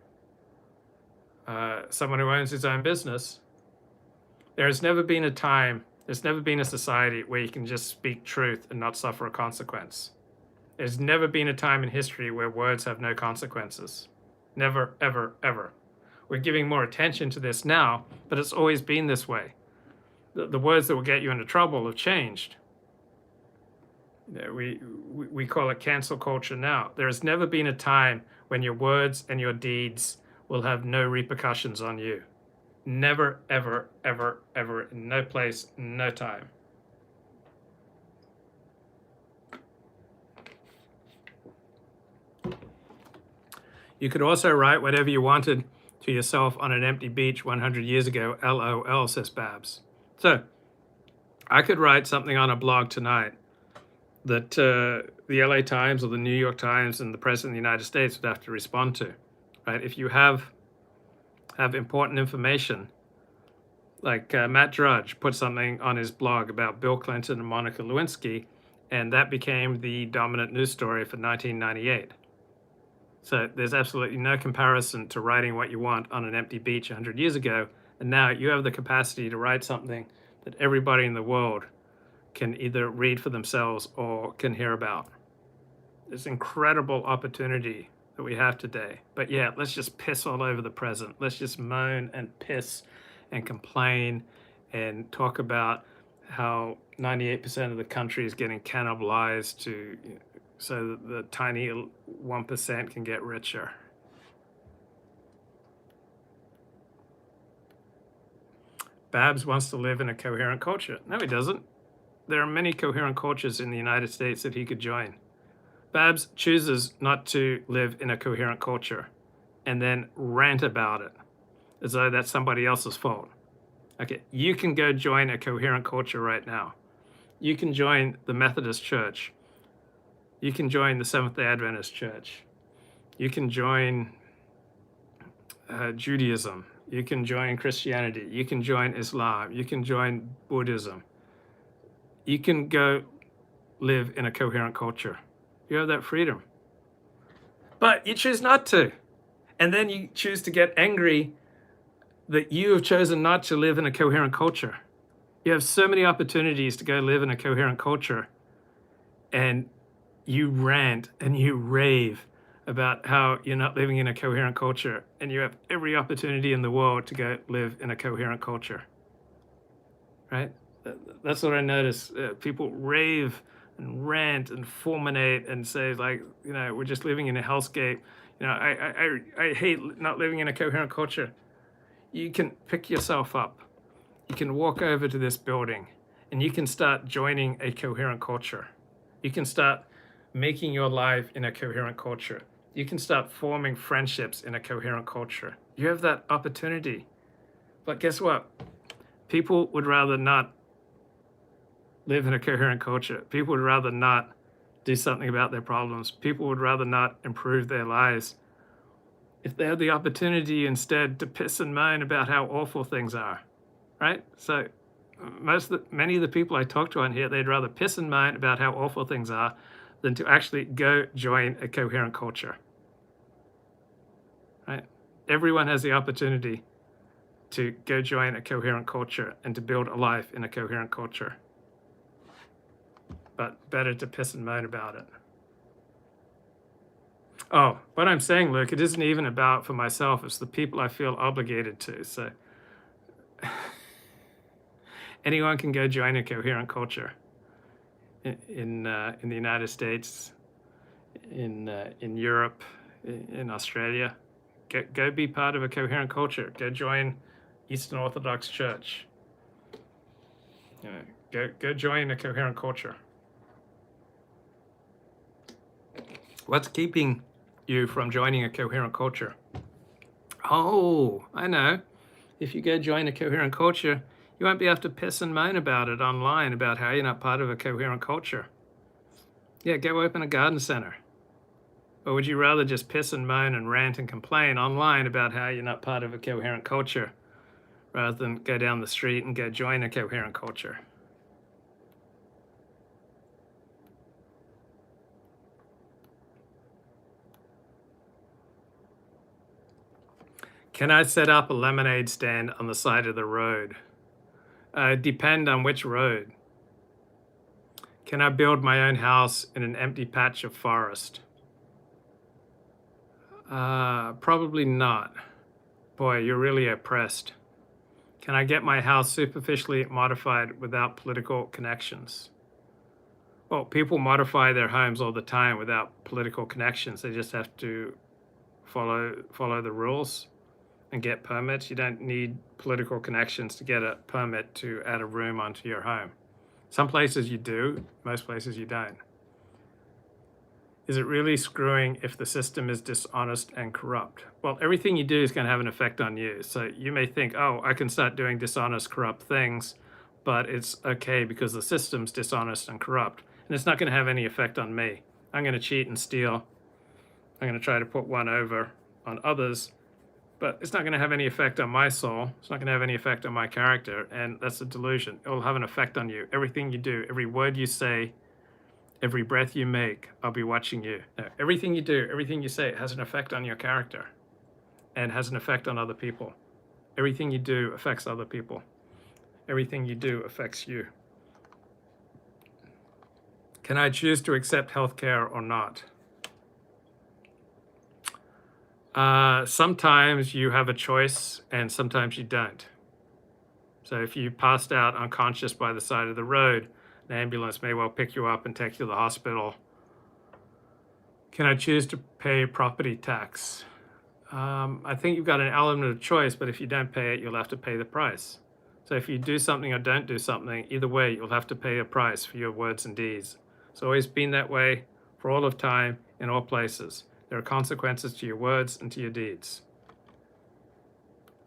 someone who owns his own business, there's never been a society where you can just speak truth and not suffer a consequence. There's never been a time in history where words have no consequences. Never, ever, ever. We're giving more attention to this now, but it's always been this way. The words that will get you into trouble have changed. We call it cancel culture now. There has never been a time when your words and your deeds will have no repercussions on you. Never, ever, ever, ever, in no place, no time. You could also write whatever you wanted to yourself on an empty beach 100 years ago, LOL, says Babs. So I could write something on a blog tonight that the LA Times or the New York Times and the President of the United States would have to respond to, right? If you have important information, like Matt Drudge put something on his blog about Bill Clinton and Monica Lewinsky, and that became the dominant news story for 1998. So there's absolutely no comparison to writing what you want on an empty beach 100 years ago, and now you have the capacity to write something that everybody in the world can either read for themselves or can hear about. This incredible opportunity that we have today. But yeah, let's just piss all over the present. Let's just moan and piss and complain and talk about how 98% of the country is getting cannibalized to so that the tiny 1% can get richer. Babs wants to live in a coherent culture. No, he doesn't. There are many coherent cultures in the United States that he could join. Babs chooses not to live in a coherent culture and then rant about it as though that's somebody else's fault. Okay, you can go join a coherent culture right now. You can join the Methodist Church. You can join the Seventh-day Adventist Church. You can join Judaism. You can join Christianity. You can join Islam. You can join Buddhism. You can go live in a coherent culture. You have that freedom. But you choose not to. And then you choose to get angry that you have chosen not to live in a coherent culture. You have so many opportunities to go live in a coherent culture, and you rant and you rave about how you're not living in a coherent culture, and you have every opportunity in the world to go live in a coherent culture. Right? That's what I notice. People rave and rant and fulminate and say, like, we're just living in a hellscape. I hate not living in a coherent culture. You can pick yourself up. You can walk over to this building and you can start joining a coherent culture. You can start making your life in a coherent culture. You can start forming friendships in a coherent culture. You have that opportunity. But guess what? People would rather not live in a coherent culture. People would rather not do something about their problems. People would rather not improve their lives if they had the opportunity instead to piss and moan about how awful things are, right? So many of the people I talk to on here, they'd rather piss and moan about how awful things are than to actually go join a coherent culture, right? Everyone has the opportunity to go join a coherent culture and to build a life in a coherent culture. But better to piss and moan about it. Oh, what I'm saying, Luke, it isn't even about for myself. It's the people I feel obligated to. So anyone can go join a coherent culture in the United States, in Europe, in Australia. Go be part of a coherent culture. Go join Eastern Orthodox Church. Go join a coherent culture. What's keeping you from joining a coherent culture? Oh, I know. If you go join a coherent culture, you won't be able to piss and moan about it online about how you're not part of a coherent culture. Yeah, go open a garden center. Or would you rather just piss and moan and rant and complain online about how you're not part of a coherent culture rather than go down the street and go join a coherent culture? Can I set up a lemonade stand on the side of the road? Depend on which road. Can I build my own house in an empty patch of forest? Probably not. Boy, you're really oppressed. Can I get my house superficially modified without political connections? Well, people modify their homes all the time without political connections. They just have to follow the rules and get permits. You don't need political connections to get a permit to add a room onto your home. Some places you do, most places you don't. Is it really screwing if the system is dishonest and corrupt? Well, everything you do is going to have an effect on you. So you may think, oh, I can start doing dishonest, corrupt things, but it's okay because the system's dishonest and corrupt. And it's not going to have any effect on me. I'm going to cheat and steal. I'm going to try to put one over on others, but it's not going to have any effect on my soul. It's not going to have any effect on my character. And that's a delusion. It will have an effect on you. Everything you do, every word you say, every breath you make, I'll be watching you. Now, everything you do, everything you say has an effect on your character and has an effect on other people. Everything you do affects other people. Everything you do affects you. Can I choose to accept healthcare or not? Sometimes you have a choice and sometimes you don't. So if you passed out unconscious by the side of the road, an ambulance may well pick you up and take you to the hospital. Can I choose to pay property tax? I think you've got an element of choice, but if you don't pay it, you'll have to pay the price. So if you do something or don't do something, either way, you'll have to pay a price for your words and deeds. It's always been that way for all of time, in all places. There are consequences to your words and to your deeds.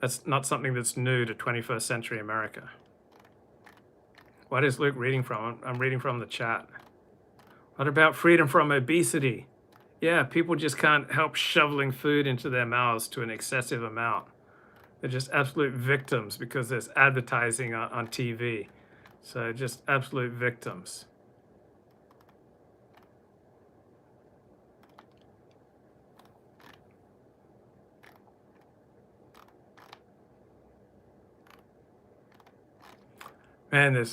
That's not something that's new to 21st century America. What is Luke reading from? I'm reading from the chat. What about freedom from obesity? Yeah, people just can't help shoveling food into their mouths to an excessive amount. They're just absolute victims because there's advertising on TV. So just absolute victims. Man,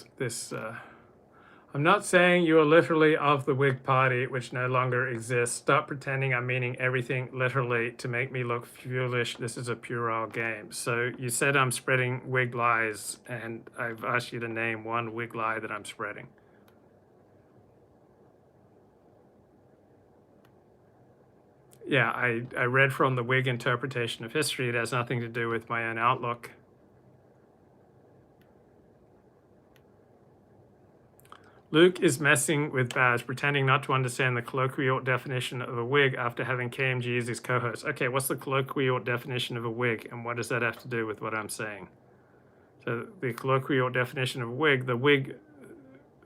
I'm not saying you are literally of the Whig Party, which no longer exists. Stop pretending I'm meaning everything literally to make me look foolish. This is a puerile game. So you said I'm spreading Whig lies, and I've asked you to name one Whig lie that I'm spreading. Yeah, I read from the Whig interpretation of history. It has nothing to do with my own outlook. Luke is messing with Babs, pretending not to understand the colloquial definition of a Whig after having KMG as his co-host. Okay, what's the colloquial definition of a Whig, and what does that have to do with what I'm saying? So the colloquial definition of a Whig, the Whig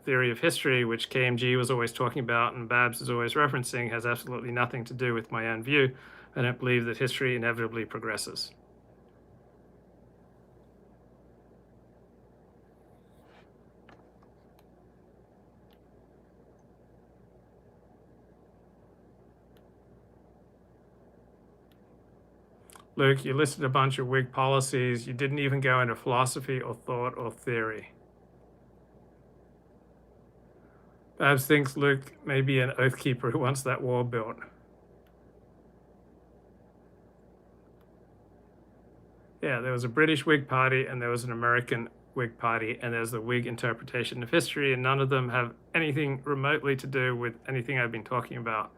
theory of history, which KMG was always talking about and Babs is always referencing, has absolutely nothing to do with my own view. I don't believe that history inevitably progresses. Luke, you listed a bunch of Whig policies. You didn't even go into philosophy or thought or theory. Babs thinks Luke may be an oath keeper who wants that wall built. Yeah, there was a British Whig Party and there was an American Whig Party, and there's the Whig interpretation of history, and none of them have anything remotely to do with anything I've been talking about.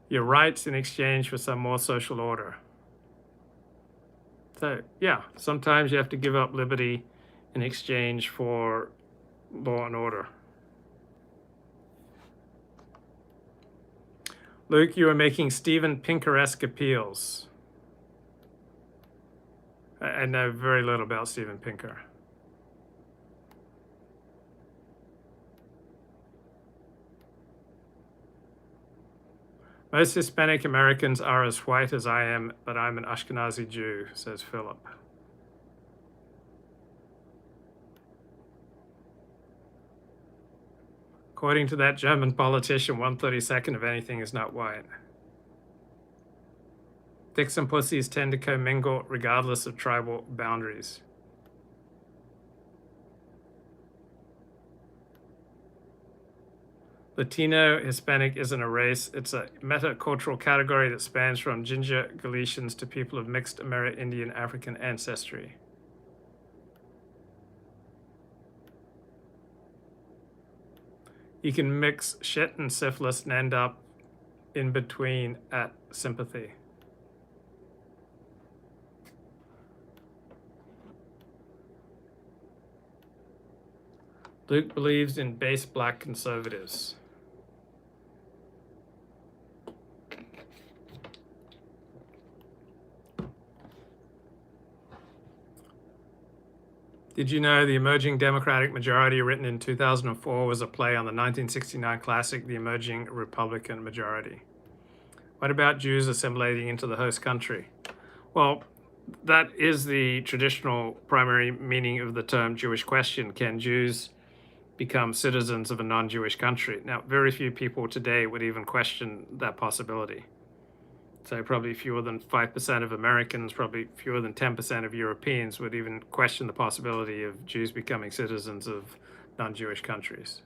Your rights in exchange for some more social order. So yeah, sometimes you have to give up liberty in exchange for law and order. Luke, you are making Steven Pinker-esque appeals. I know very little about Steven Pinker. Most Hispanic Americans are as white as I am, but I'm an Ashkenazi Jew, says Philip. According to that German politician, 1/32 of anything is not white. Dicks and pussies tend to commingle regardless of tribal boundaries. Latino Hispanic isn't a race. It's a metacultural category that spans from ginger Galicians to people of mixed Amerindian African ancestry. You can mix shit and syphilis and end up in between at sympathy. Luke believes in base black conservatives. Did you know The Emerging Democratic Majority, written in 2004, was a play on the 1969 classic The Emerging Republican Majority? What about Jews assimilating into the host country? Well, that is the traditional primary meaning of the term Jewish question. Can Jews become citizens of a non-Jewish country? Now, very few people today would even question that possibility. So probably fewer than 5% of Americans, probably fewer than 10% of Europeans would even question the possibility of Jews becoming citizens of non-Jewish countries.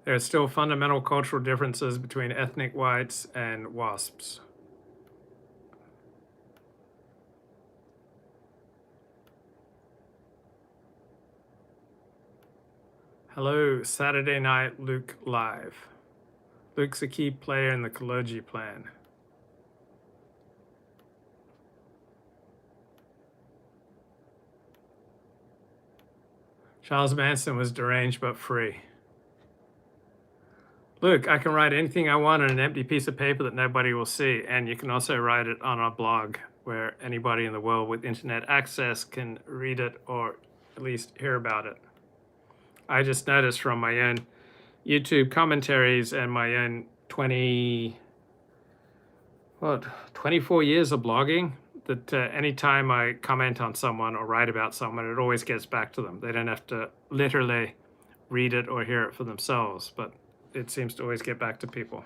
There are still fundamental cultural differences between ethnic whites and WASPs. Hello, Saturday Night Luke Live. Luke's a key player in the Kaloji plan. Charles Manson was deranged but free. Luke, I can write anything I want on an empty piece of paper that nobody will see, and you can also write it on a blog where anybody in the world with internet access can read it or at least hear about it. I just noticed from my own YouTube commentaries and my own 24 years of blogging that anytime I comment on someone or write about someone, it always gets back to them. They don't have to literally read it or hear it for themselves, but it seems to always get back to people.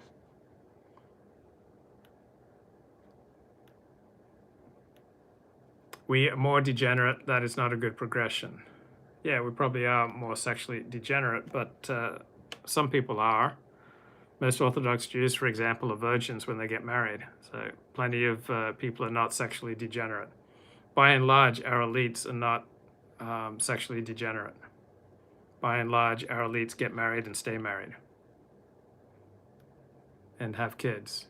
We are more degenerate. That is not a good progression. Yeah, we probably are more sexually degenerate, but some people are. Most Orthodox Jews, for example, are virgins when they get married. So plenty of people are not sexually degenerate. By and large, our elites are not sexually degenerate. By and large, our elites get married and stay married and have kids.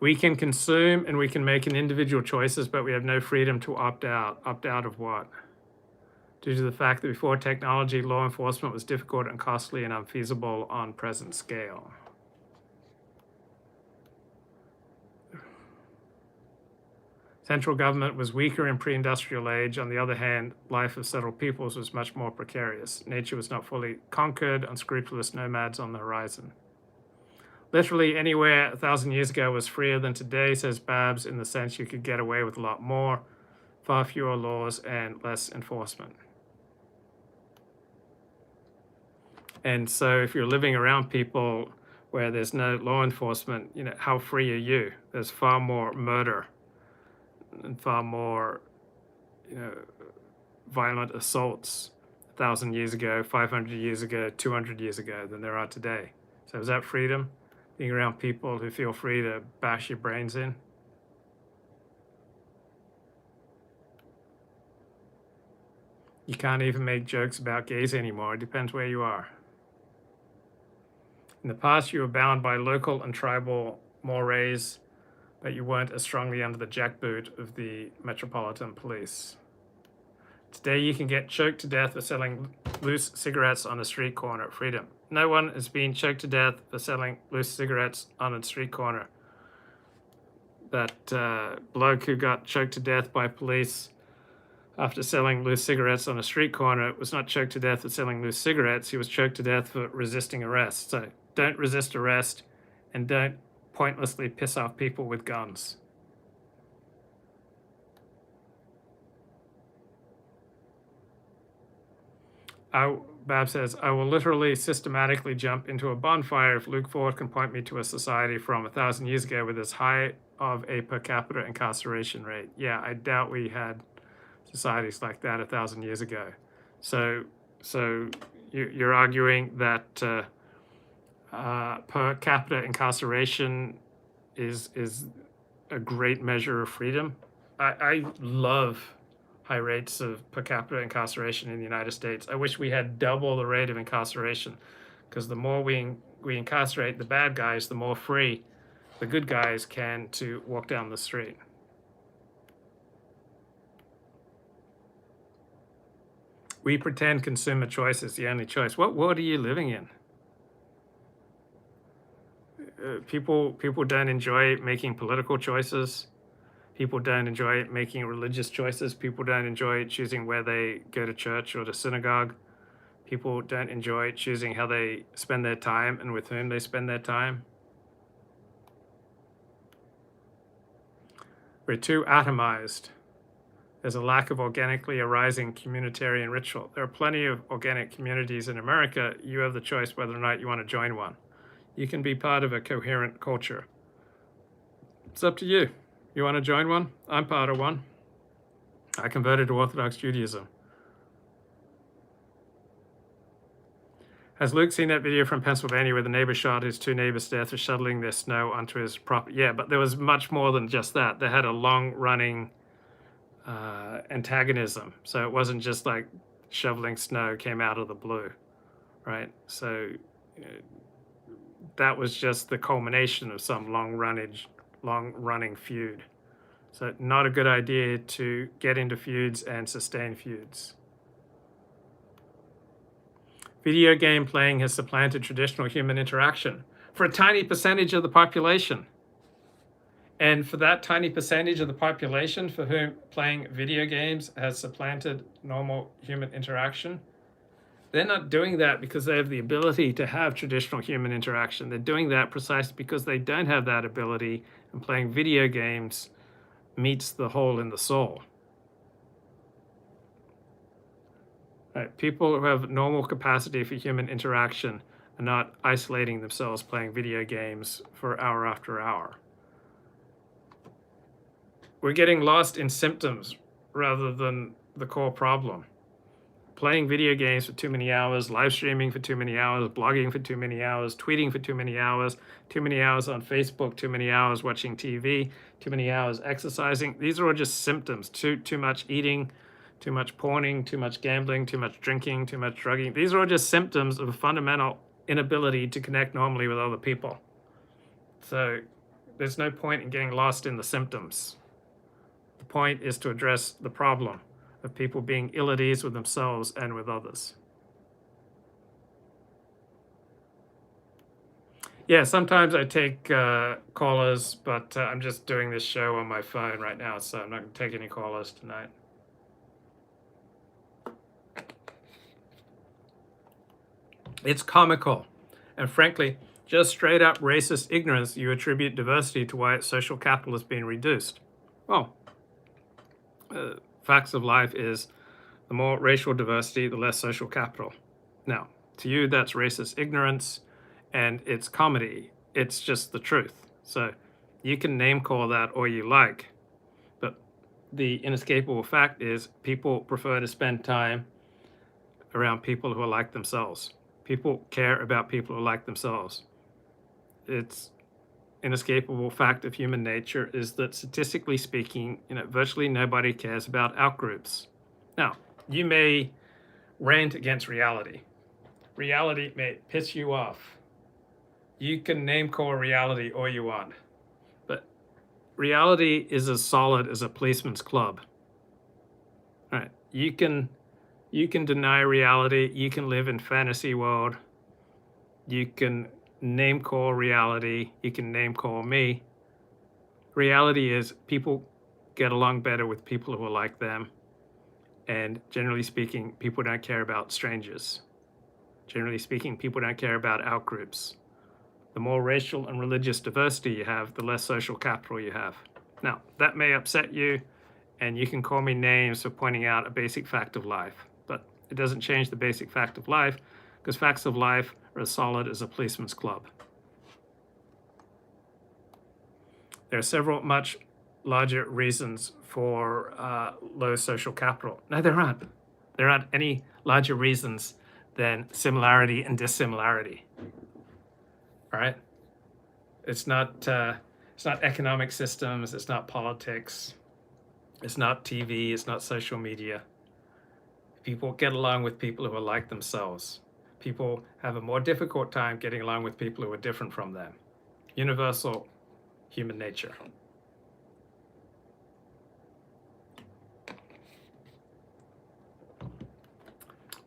We can consume and we can make an individual choices, but we have no freedom to opt out. Opt out of what? Due to the fact that before technology, law enforcement was difficult and costly and unfeasible on present scale. Central government was weaker in pre-industrial age. On the other hand, life of several peoples was much more precarious. Nature was not fully conquered, unscrupulous nomads on the horizon. Literally anywhere 1,000 years ago was freer than today, says Babs, in the sense you could get away with a lot more, far fewer laws and less enforcement. And so if you're living around people where there's no law enforcement, how free are you? There's far more murder and far more, violent assaults 1,000 years ago, 500 years ago, 200 years ago than there are today. So is that freedom? Being around people who feel free to bash your brains in? You can't even make jokes about gays anymore. It depends where you are. In the past, you were bound by local and tribal mores, but you weren't as strongly under the jackboot of the Metropolitan Police. Today, you can get choked to death for selling loose cigarettes on a street corner. Freedom. No one has been choked to death for selling loose cigarettes on a street corner. That bloke who got choked to death by police after selling loose cigarettes on a street corner was not choked to death for selling loose cigarettes. He was choked to death for resisting arrest. So don't resist arrest and don't pointlessly piss off people with guns. Bab says, I will literally systematically jump into a bonfire if Luke Ford can point me to a society from 1,000 years ago with as high of a per capita incarceration rate. Yeah, I doubt we had societies like that 1,000 years ago. So you're arguing that per capita incarceration is a great measure of freedom? I love high rates of per capita incarceration in the United States. I wish we had double the rate of incarceration, because the more we incarcerate the bad guys, the more free the good guys can to walk down the street. We pretend consumer choice is the only choice. What world are you living in? People don't enjoy making political choices. People don't enjoy making religious choices. People don't enjoy choosing where they go to church or to synagogue. People don't enjoy choosing how they spend their time and with whom they spend their time. We're too atomized. There's a lack of organically arising communitarian ritual. There are plenty of organic communities in America. You have the choice whether or not you want to join one. You can be part of a coherent culture. It's up to you. You want to join one? I'm part of one. I converted to Orthodox Judaism. Has Luke seen that video from Pennsylvania where the neighbor shot his two neighbors to death for shoveling their snow onto his property? Yeah, but there was much more than just that. They had a long-running antagonism. So it wasn't just like shoveling snow came out of the blue, right? So that was just the culmination of some long-running feud. So not a good idea to get into feuds and sustain feuds. Video game playing has supplanted traditional human interaction for a tiny percentage of the population. And for that tiny percentage of the population for whom playing video games has supplanted normal human interaction, they're not doing that because they have the ability to have traditional human interaction. They're doing that precisely because they don't have that ability, and playing video games meets the hole in the soul. Right. People who have normal capacity for human interaction are not isolating themselves playing video games for hour after hour. We're getting lost in symptoms rather than the core problem. Playing video games for too many hours, live streaming for too many hours, blogging for too many hours, tweeting for too many hours on Facebook, too many hours watching TV, too many hours exercising. These are all just symptoms. Too much eating, too much porning, too much gambling, too much drinking, too much drugging. These are all just symptoms of a fundamental inability to connect normally with other people. So there's no point in getting lost in the symptoms. The point is to address the problem of people being ill at ease with themselves and with others. Yeah, sometimes I take callers, but I'm just doing this show on my phone right now, so I'm not going to take any callers tonight. It's comical, and frankly, just straight up racist ignorance. You attribute diversity to why social capital has been reduced. Well, facts of life is the more racial diversity, the less social capital. Now, to you, that's racist ignorance, and it's comedy. It's just the truth. So you can name call that all you like, but the inescapable fact is people prefer to spend time around people who are like themselves. People care about people who like themselves. It's inescapable fact of human nature is that statistically speaking, virtually nobody cares about outgroups. Now, you may rant against reality. Reality may piss you off. You can name call reality all you want, but reality is as solid as a policeman's club. All right, you can deny reality. You can live in fantasy world. You can name call reality. You can name call me. Reality is people get along better with people who are like them. And generally speaking, people don't care about strangers. Generally speaking, people don't care about outgroups. The more racial and religious diversity you have, the less social capital you have. Now, that may upset you, and you can call me names for pointing out a basic fact of life. But it doesn't change the basic fact of life, because facts of life are as solid as a policeman's club. There are several much larger reasons for low social capital. No, there aren't. There aren't any larger reasons than similarity and dissimilarity. All right? It's not economic systems. It's not politics. It's not TV. It's not social media. People get along with people who are like themselves. People have a more difficult time getting along with people who are different from them. Universal human nature.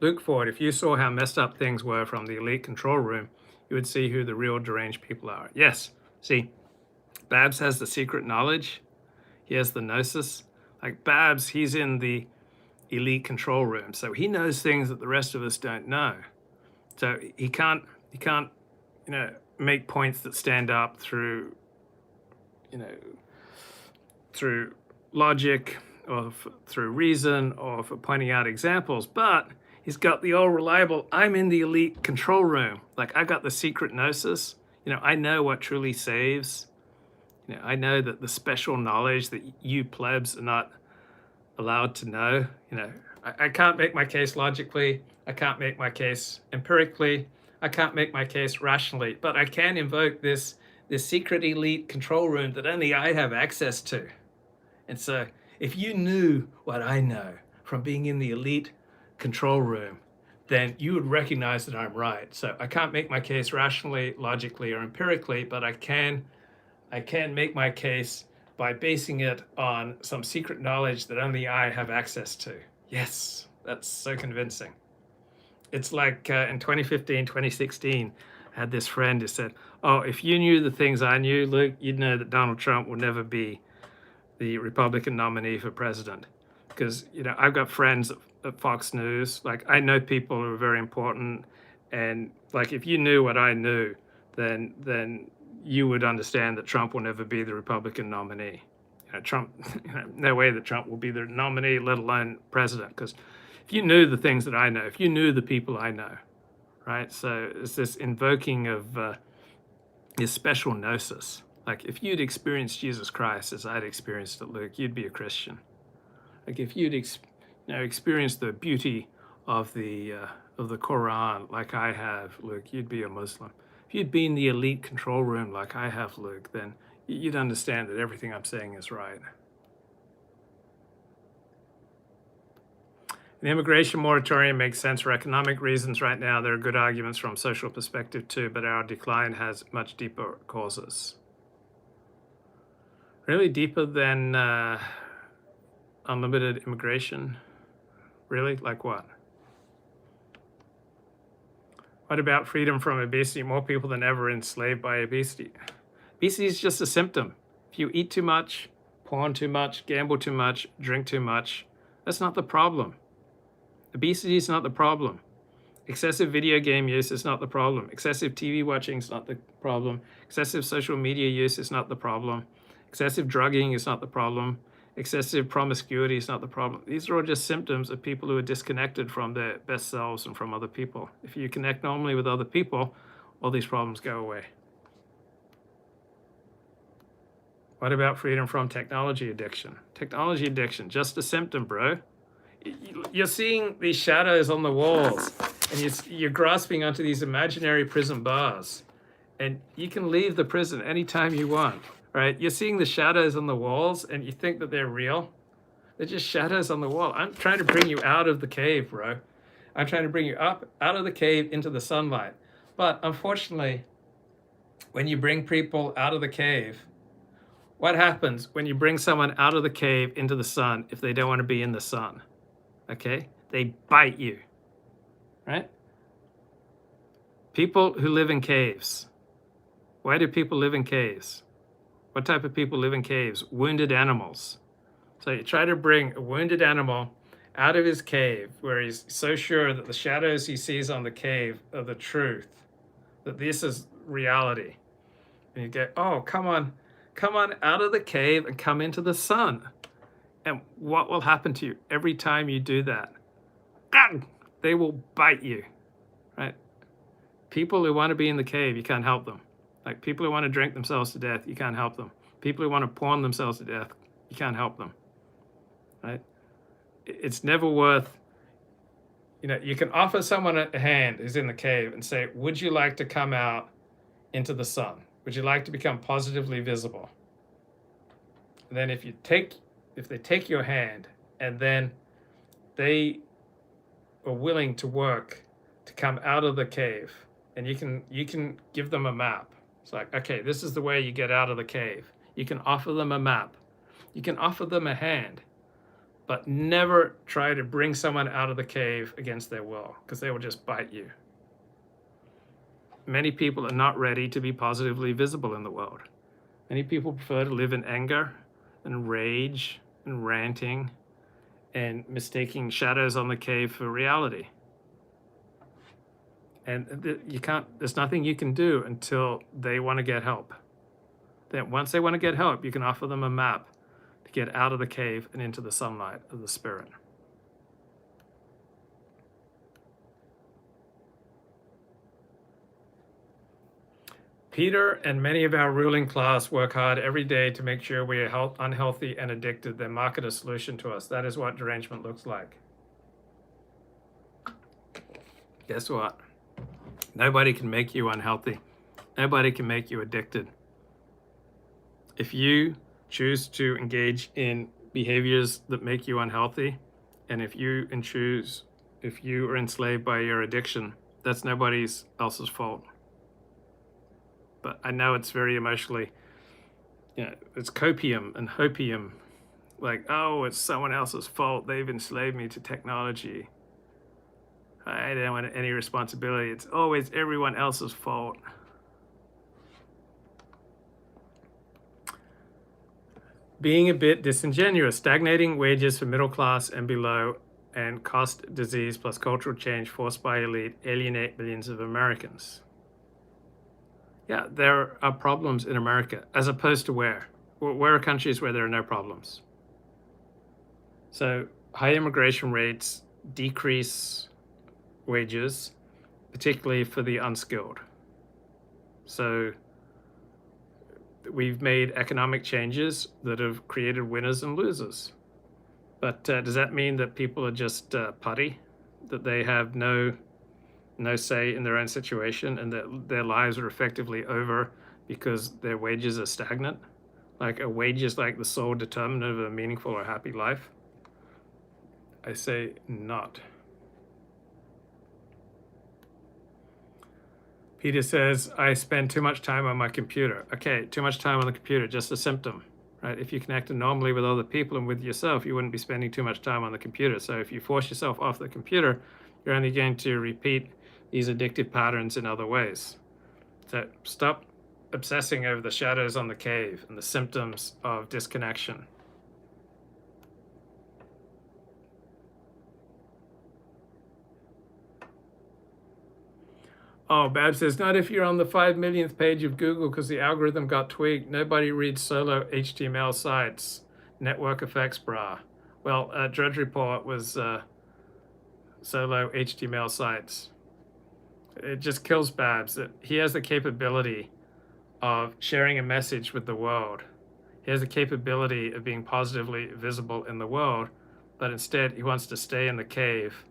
Luke Ford, if you saw how messed up things were from the elite control room, you would see who the real deranged people are. Yes, see, Babs has the secret knowledge. He has the gnosis. Like Babs, he's in the elite control room, so he knows things that the rest of us don't know. So he can't make points that stand up through logic, or through reason, or for pointing out examples, but he's got the all reliable, I'm in the elite control room. Like, I've got the secret gnosis. I know what truly saves. I know that the special knowledge that you plebs are not allowed to know. I can't make my case logically. I can't make my case empirically. I can't make my case rationally, but I can invoke this secret elite control room that only I have access to. And so if you knew what I know from being in the elite control room, then you would recognize that I'm right. So I can't make my case rationally, logically, or empirically, but I can make my case by basing it on some secret knowledge that only I have access to. Yes, that's so convincing. It's like in 2015, 2016, I had this friend who said, oh, if you knew the things I knew, Luke, you'd know that Donald Trump will never be the Republican nominee for president. Because, I've got friends at Fox News. Like, I know people who are very important. And, like, if you knew what I knew, then you would understand that Trump will never be the Republican nominee. Trump, no way that Trump will be the nominee, let alone president. Because if you knew the things that I know, if you knew the people I know, right? So it's this invoking of this special gnosis. Like, if you'd experienced Jesus Christ as I'd experienced it, Luke, you'd be a Christian. Like, if you'd experienced the beauty of the Quran like I have, Luke, you'd be a Muslim. If you'd been in the elite control room like I have, Luke, then you'd understand that everything I'm saying is right. An immigration moratorium makes sense for economic reasons right now. There are good arguments from a social perspective too, but our decline has much deeper causes. Really deeper than unlimited immigration? Really? Like what? What about freedom from obesity? More people than ever enslaved by obesity. Obesity is just a symptom. If you eat too much, porn too much, gamble too much, drink too much, that's not the problem. Obesity is not the problem. Excessive video game use is not the problem. Excessive TV watching is not the problem. Excessive social media use is not the problem. Excessive drugging is not the problem. Excessive promiscuity is not the problem. These are all just symptoms of people who are disconnected from their best selves and from other people. If you connect normally with other people, all these problems go away. What about freedom from technology addiction? Technology addiction, just a symptom, bro. You're seeing these shadows on the walls, and you're grasping onto these imaginary prison bars, and you can leave the prison anytime you want, right? You're seeing the shadows on the walls, and you think that they're real. They're just shadows on the wall. I'm trying to bring you out of the cave, bro. I'm trying to bring you up out of the cave into the sunlight. But unfortunately, when you bring people out of the cave, what happens when you bring someone out of the cave into the sun if they don't want to be in the sun? Okay? They bite you, right? People who live in caves. Why do people live in caves? What type of people live in caves? Wounded animals. So you try to bring a wounded animal out of his cave where he's so sure that the shadows he sees on the cave are the truth, that this is reality. And you go, oh, come on out of the cave and come into the sun. And what will happen to you every time you do that? They will bite you, right? People who want to be in the cave, you can't help them. Like, people who want to drink themselves to death, you can't help them. People who want to porn themselves to death, you can't help them, right? It's never worth, you can offer someone a hand who's in the cave and say, would you like to come out into the sun? Would you like to become positively visible? And then if they take your hand and then they are willing to work to come out of the cave, and you can give them a map. It's like, okay, this is the way you get out of the cave. You can offer them a map. You can offer them a hand, but never try to bring someone out of the cave against their will, because they will just bite you. Many people are not ready to be positively visible in the world. Many people prefer to live in anger and rage and ranting and mistaking shadows on the cave for reality. And there's nothing you can do until they want to get help. Then once they want to get help, you can offer them a map to to get out of the cave and into the sunlight of the spirit. Peter and many of our ruling class work hard every day to make sure we are unhealthy and addicted. They market a solution to us. That is what derangement looks like. Guess what? Nobody can make you unhealthy. Nobody can make you addicted. If you choose to engage in behaviors that make you unhealthy, and if you are enslaved by your addiction, that's nobody else's fault. But I know it's very emotionally, it's copium and hopium. Like, oh, it's someone else's fault. They've enslaved me to technology. I don't want any responsibility. It's always everyone else's fault. Being a bit disingenuous, stagnating wages for middle class and below, and cost, disease, plus cultural change forced by elite alienate millions of Americans. Yeah, there are problems in America, as opposed to where? Where are countries where there are no problems? So high immigration rates decrease wages, particularly for the unskilled. So we've made economic changes that have created winners and losers. But does that mean that people are just putty, that they have no say in their own situation and that their lives are effectively over because their wages are stagnant? Like, a wage is like the sole determinant of a meaningful or happy life? I say not. Peter says, I spend too much time on my computer. Okay, too much time on the computer, just a symptom, right? If you connected normally with other people and with yourself, you wouldn't be spending too much time on the computer. So if you force yourself off the computer, you're only going to repeat these addictive patterns in other ways. So stop obsessing over the shadows on the cave and the symptoms of disconnection. Oh, Bab says, not if you're on the 5 millionth page of Google because the algorithm got tweaked. Nobody reads solo HTML sites. Network effects, brah. Well, Drudge Report was solo HTML sites. It just kills Babs that he has the capability of sharing a message with the world. He has the capability of being positively visible in the world, but instead he wants to stay in the cave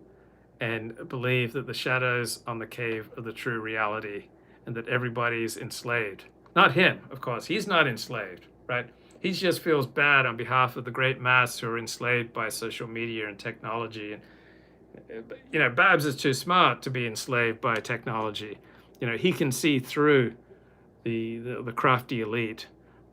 and believe that the shadows on the cave are the true reality and that everybody's enslaved. Not him, of course. He's not enslaved, right? He just feels bad on behalf of the great mass who are enslaved by social media and technology. And Babs is too smart to be enslaved by technology. He can see through the crafty elite,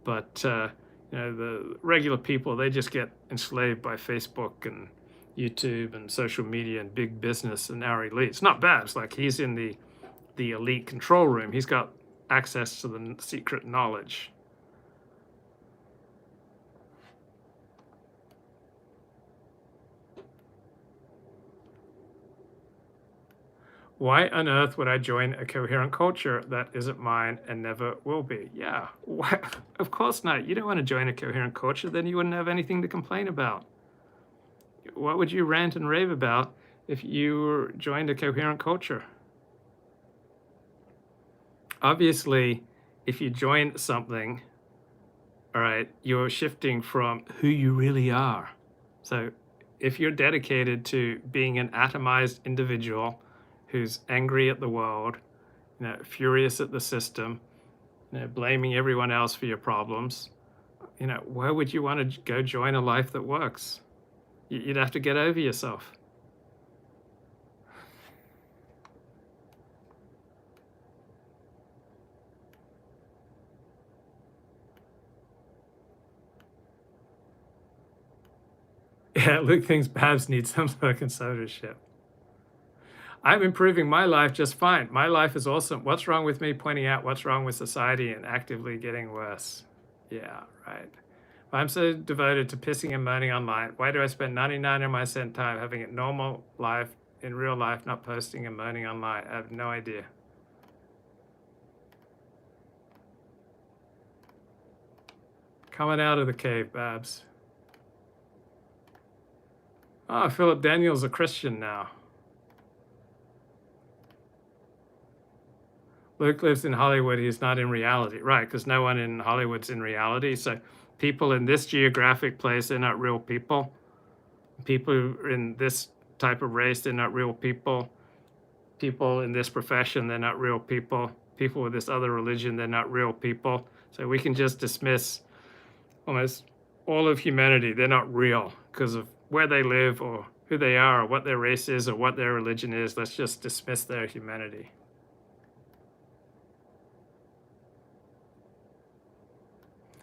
but the regular people, they just get enslaved by Facebook and YouTube and social media and big business and our elite. It's not bad. It's like he's in the elite control room. He's got access to the secret knowledge. Why on earth would I join a coherent culture that isn't mine and never will be? Yeah, why? Of course not. You don't want to join a coherent culture, then you wouldn't have anything to complain about. What would you rant and rave about if you joined a coherent culture? Obviously, if you join something, all right, you're shifting from who you really are. So if you're dedicated to being an atomized individual who's angry at the world, furious at the system, blaming everyone else for your problems, why would you want to go join a life that works? You'd have to get over yourself. Yeah, Luke thinks Babs needs some sort of conservatorship. I'm improving my life just fine. My life is awesome. What's wrong with me pointing out what's wrong with society and actively getting worse? Yeah, right. I'm so devoted to pissing and moaning online. Why do I spend 99 of my cent time having a normal life in real life, not posting and moaning online? I have no idea. Coming out of the cave, Babs. Oh, Philip Daniel's a Christian now. Luke lives in Hollywood. He's not in reality. Right, because no one in Hollywood's in reality. So people in this geographic place, they're not real people. People in this type of race, they're not real people. People in this profession, they're not real people. People with this other religion, they're not real people. So we can just dismiss almost all of humanity. They're not real because of where they live or who they are or what their race is or what their religion is. Let's just dismiss their humanity.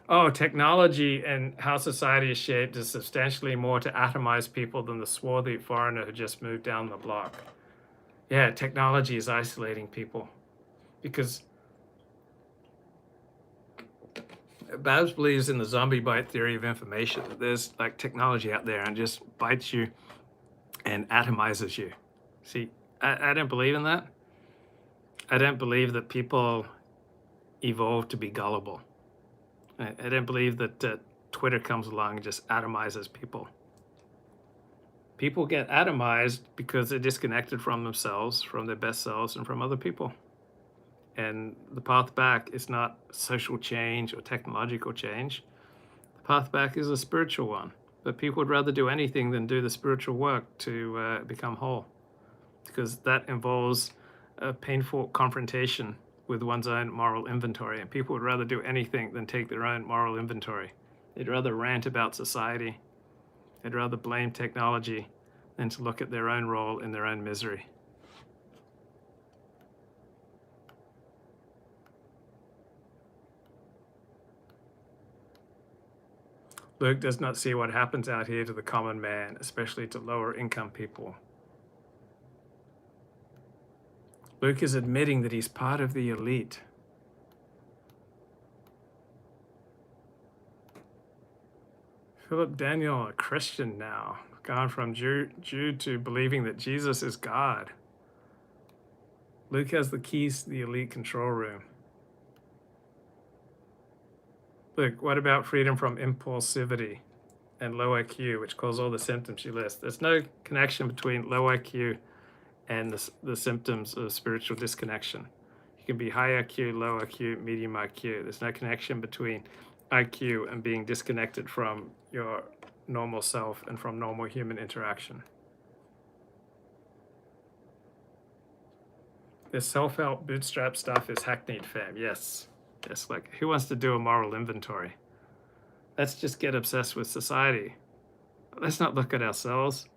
Oh, technology and how society is shaped is substantially more to atomize people than the swarthy foreigner who just moved down the block. Yeah, technology is isolating people because Babs believes in the zombie bite theory of information. There's like technology out there and just bites you and atomizes you. See, I don't believe in that. I don't believe that people evolve to be gullible. I don't believe that Twitter comes along and just atomizes people. People get atomized because they're disconnected from themselves, from their best selves, and from other people. And the path back is not social change or technological change. The path back is a spiritual one. But people would rather do anything than do the spiritual work to become whole, because that involves a painful confrontation with one's own moral inventory. And people would rather do anything than take their own moral inventory. They'd rather rant about society. They'd rather blame technology than to look at their own role in their own misery. Luke does not see what happens out here to the common man, especially to lower income people. Luke is admitting that he's part of the elite. Philip Daniel, a Christian now, gone from Jew to believing that Jesus is God. Luke has the keys to the elite control room. Luke, what about freedom from impulsivity and low IQ, which cause all the symptoms you list? There's no connection between low IQ and the symptoms of spiritual disconnection. You can be high IQ, low IQ, medium IQ. There's no connection between IQ and being disconnected from your normal self and from normal human interaction. This self-help bootstrap stuff is hackneyed, fam. Yes. Yes, like who wants to do a moral inventory? Let's just get obsessed with society. Let's not look at ourselves.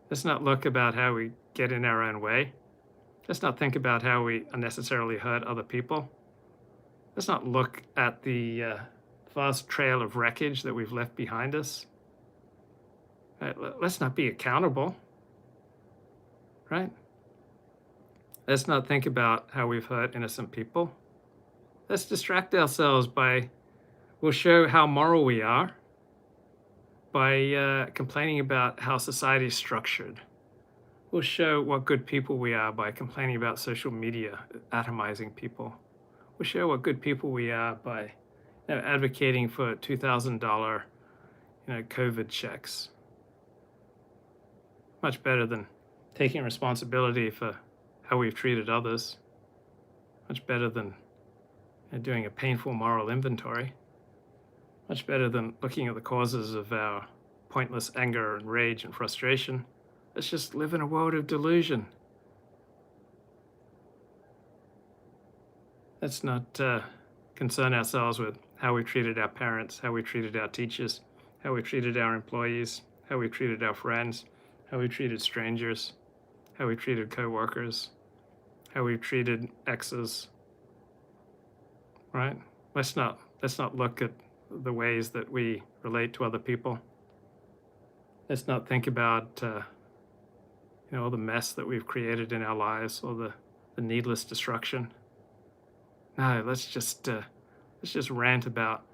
Let's not look about how we get in our own way. Let's not think about how we unnecessarily hurt other people. Let's not look at the vast trail of wreckage that we've left behind us. Right? Let's not be accountable, right? Let's not think about how we've hurt innocent people. Let's distract ourselves we'll show how moral we are by complaining about how society is structured. We'll show what good people we are by complaining about social media atomizing people. We'll show what good people we are by advocating for $2,000 COVID checks. Much better than taking responsibility for how we've treated others. Much better than doing a painful moral inventory. Much better than looking at the causes of our pointless anger and rage and frustration. Let's just live in a world of delusion. Let's not concern ourselves with how we treated our parents, how we treated our teachers, how we treated our employees, how we treated our friends, how we treated strangers, how we treated co-workers, how we treated exes, right? Let's not look at the ways that we relate to other people. Let's not think about all the mess that we've created in our lives or the needless destruction. No, let's just rant about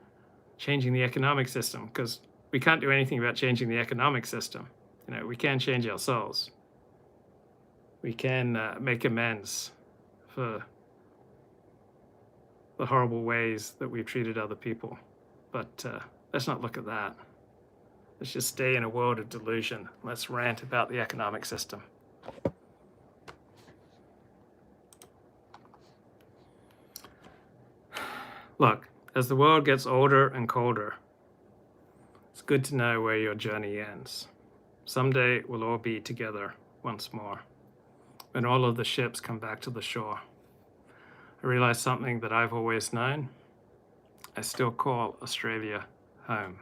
changing the economic system, because we can't do anything about changing the economic system. We can change ourselves. We can make amends for the horrible ways that we've treated other people. But let's not look at that. Let's just stay in a world of delusion. Let's rant about the economic system. Look, as the world gets older and colder, it's good to know where your journey ends. Someday we'll all be together once more, when all of the ships come back to the shore. I realize something that I've always known. I still call Australia home.